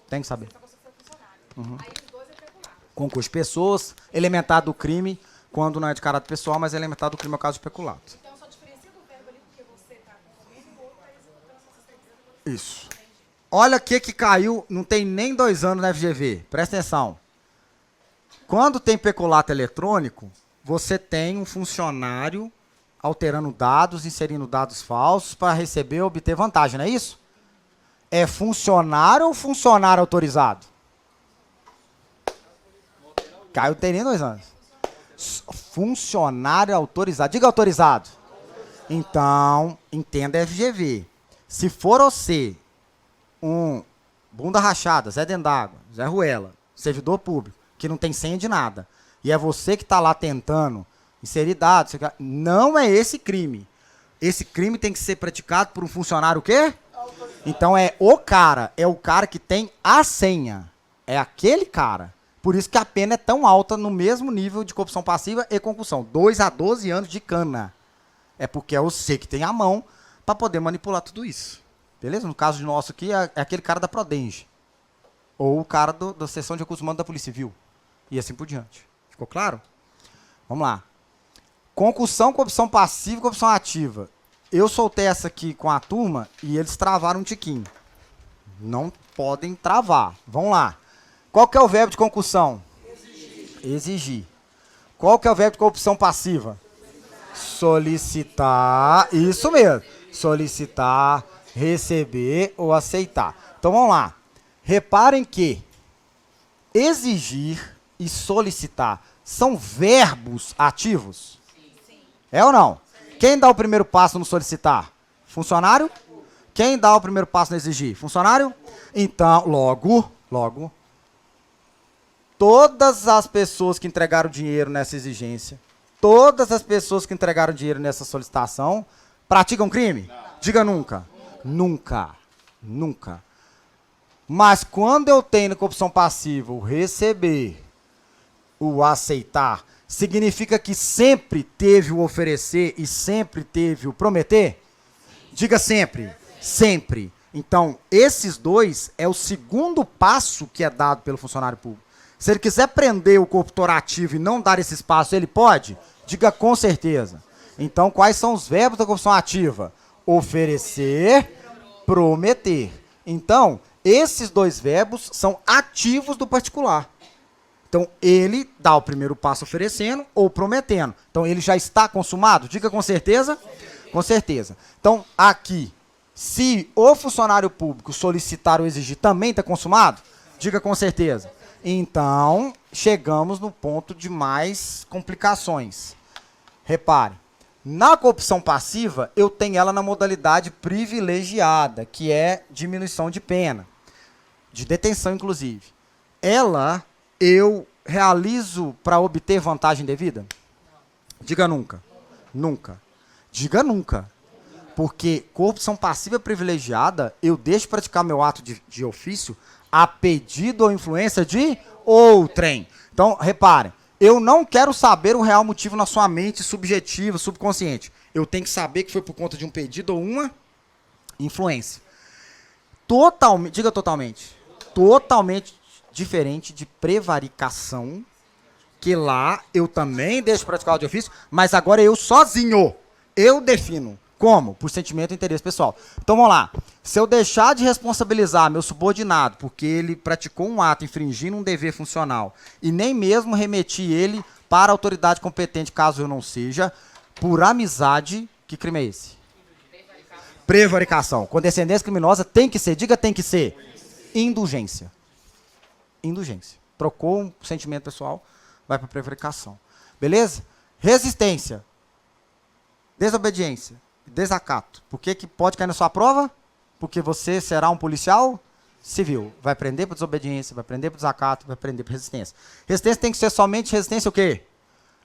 Speaker 1: Tem que saber.
Speaker 3: Só você foi funcionário. Aí os dois é peculiar.
Speaker 1: Concurso de pessoas, elementar do crime, quando não é de caráter pessoal, mas elementar do crime é o caso de peculato.
Speaker 3: Então só diferencia do verbo ali porque você está concorrendo e o outro está executando essa assistência.
Speaker 1: Isso. Olha o que caiu, não tem nem 2 anos na FGV. Presta atenção. Quando tem peculato eletrônico, você tem um funcionário alterando dados, inserindo dados falsos para receber ou obter vantagem, não é isso? É funcionário ou funcionário autorizado? Caiu, tem nem 2 anos. Funcionário autorizado. Diga autorizado. Então, entenda a FGV. Se for você, um bunda rachada, Zé Dendágua, Zé Ruela, servidor público, que não tem senha de nada, e é você que está lá tentando inserir dados, não é esse crime. Esse crime tem que ser praticado por um funcionário o quê? Então é o cara que tem a senha. É aquele cara. Por isso que a pena é tão alta no mesmo nível de corrupção passiva e concussão. 2 a 12 anos de cana. É porque é você que tem a mão para poder manipular tudo isso. Beleza? No caso nosso aqui, é aquele cara da Prodenge. Ou o cara da seção de recursos humanos da Polícia Civil. E assim por diante. Ficou claro? Vamos lá. Concussão, corrupção passiva e corrupção ativa. Eu soltei essa aqui com a turma e eles travaram um tiquinho. Não podem travar. Vamos lá. Qual que é o verbo de concussão? Exigir. Qual que é o verbo de corrupção passiva? Solicitar. Isso mesmo. Solicitar, receber ou aceitar. Então vamos lá. Reparem que exigir e solicitar são verbos ativos? Sim. É ou não? Quem dá o primeiro passo no solicitar? Funcionário? Quem dá o primeiro passo no exigir? Funcionário? Então, logo, todas as pessoas que entregaram dinheiro nessa exigência, todas as pessoas que entregaram dinheiro nessa solicitação, praticam crime? Não. Diga nunca. Nunca. Nunca. Mas quando eu tenho na corrupção passiva o receber, o aceitar, significa que sempre teve o oferecer e sempre teve o prometer? Diga sempre. Sempre. Então, esses dois é o segundo passo que é dado pelo funcionário público. Se ele quiser prender o corruptor ativo e não dar esse espaço, ele pode? Diga com certeza. Então, quais são os verbos da corrupção ativa? Oferecer, prometer. Então, esses dois verbos são ativos do particular. Então, ele dá o primeiro passo oferecendo ou prometendo. Então, ele já está consumado? Diga com certeza. Com certeza. Então, aqui, se o funcionário público solicitar ou exigir, também está consumado? Diga com certeza. Então, chegamos no ponto de mais complicações. Repare, Na corrupção passiva, eu tenho ela na modalidade privilegiada, que é diminuição de pena, de detenção, inclusive. Ela, eu realizo para obter vantagem devida? Diga nunca. Nunca. Diga nunca. Porque corrupção passiva privilegiada, eu deixo de praticar meu ato de ofício a pedido ou influência de outrem. Então, reparem, eu não quero saber o real motivo na sua mente subjetiva, subconsciente. Eu tenho que saber que foi por conta de um pedido ou uma influência. Totalmente, diga totalmente. Totalmente diferente de prevaricação, que lá eu também deixo de praticar o de ofício, mas agora eu sozinho. Eu defino. Como? Por sentimento e interesse pessoal. Então vamos lá. Se eu deixar de responsabilizar meu subordinado porque ele praticou um ato infringindo um dever funcional e nem mesmo remeti ele para a autoridade competente, caso eu não seja, por amizade, que crime é esse? Prevaricação. Condescendência criminosa tem que ser, diga tem que ser, indulgência. Indulgência. Trocou um sentimento pessoal, vai para prevaricação. Beleza? Resistência. Desobediência. Desacato. Por que pode cair na sua prova? Porque você será um policial civil. Vai prender por desobediência, vai prender por desacato, vai prender por resistência. Resistência tem que ser somente resistência o quê?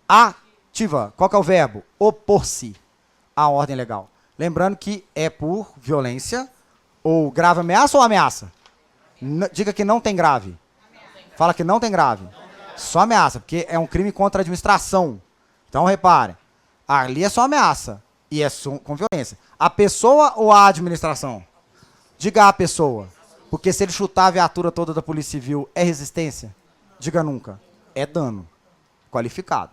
Speaker 1: Ativa. Qual que é o verbo? Opor-se à ordem legal. Lembrando que é por violência ou grave ameaça ou ameaça? Diga que não tem grave. Fala que não tem grave. Só ameaça, porque é um crime contra a administração. Então, reparem. Ali é só ameaça. E é com violência. A pessoa ou a administração? Diga a pessoa. Porque se ele chutar a viatura toda da Polícia Civil, é resistência? Diga nunca. É dano qualificado.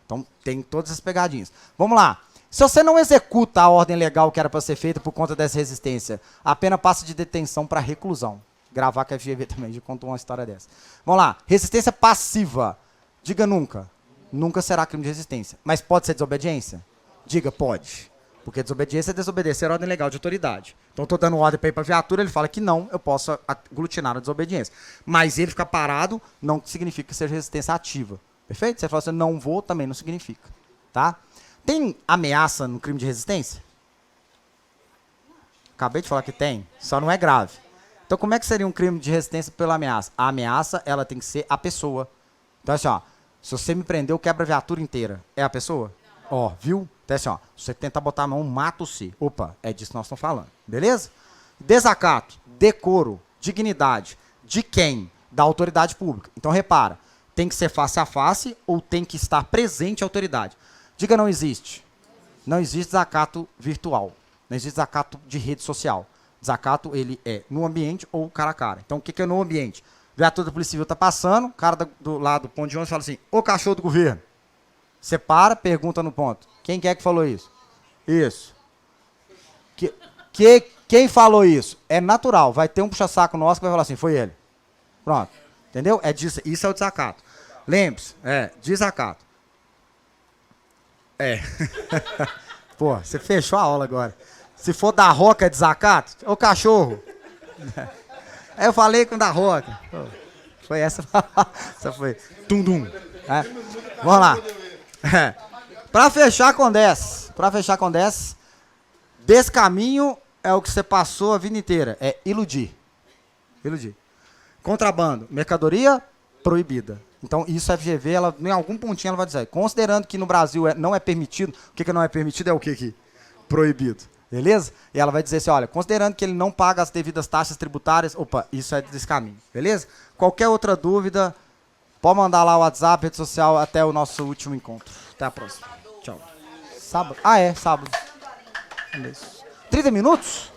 Speaker 1: Então, tem todas as pegadinhas. Vamos lá. Se você não executa a ordem legal que era para ser feita por conta dessa resistência, a pena passa de detenção para reclusão. Gravar que a FGV também já contou uma história dessa. Vamos lá. Resistência passiva. Diga nunca. Nunca será crime de resistência. Mas pode ser desobediência? Diga, pode. Porque desobediência é desobedecer a ordem legal de autoridade. Então, estou dando ordem para ir para a viatura, ele fala que não, eu posso aglutinar a desobediência. Mas ele ficar parado não significa que seja resistência ativa. Perfeito? Você fala assim, não vou, também não significa. Tá? Tem ameaça no crime de resistência? Acabei de falar que tem, só não é grave. Então, como é que seria um crime de resistência pela ameaça? A ameaça, ela tem que ser a pessoa. Então, assim, ó, se você me prendeu, quebra a viatura inteira. É a pessoa? Ó, viu? Então, assim, ó, se você tentar botar a mão, mata-se. Opa, é disso que nós estamos falando. Beleza? Desacato, decoro, dignidade. De quem? Da autoridade pública. Então, repara, tem que ser face a face ou tem que estar presente a autoridade? Diga não existe. Não existe desacato virtual. Não existe desacato de rede social. Desacato, ele é no ambiente ou cara a cara. Então, o que é no ambiente? Viatura da Polícia Civil está passando, o cara do lado do ponto de ônibus fala assim, ô cachorro do governo. Você para, pergunta no ponto. Quem é que falou isso? Isso. Quem falou isso? É natural. Vai ter um puxa-saco nosso que vai falar assim, foi ele. Pronto. Entendeu? É disso. Isso é o desacato. Lembre-se, desacato. Pô, você fechou a aula agora. Se for da Roca é desacato, ô cachorro. Aí eu falei com o da Roca. Pô, foi essa. Essa foi. Tum-dum. Vamos lá. Para fechar com 10. Para fechar com 10. Desse caminho é o que você passou a vida inteira. É iludir. Iludir. Contrabando. Mercadoria proibida. Então, isso a FGV, ela, em algum pontinho, ela vai dizer. Considerando que no Brasil não é permitido. O que não é permitido é o que aqui? Proibido. Beleza? E ela vai dizer assim, olha, considerando que ele não paga as devidas taxas tributárias, opa, isso é desse caminho. Beleza? Qualquer outra dúvida, pode mandar lá o WhatsApp, rede social, até o nosso último encontro. Até a próxima. Tchau. Sábado? Sábado. Beleza. 30 minutos?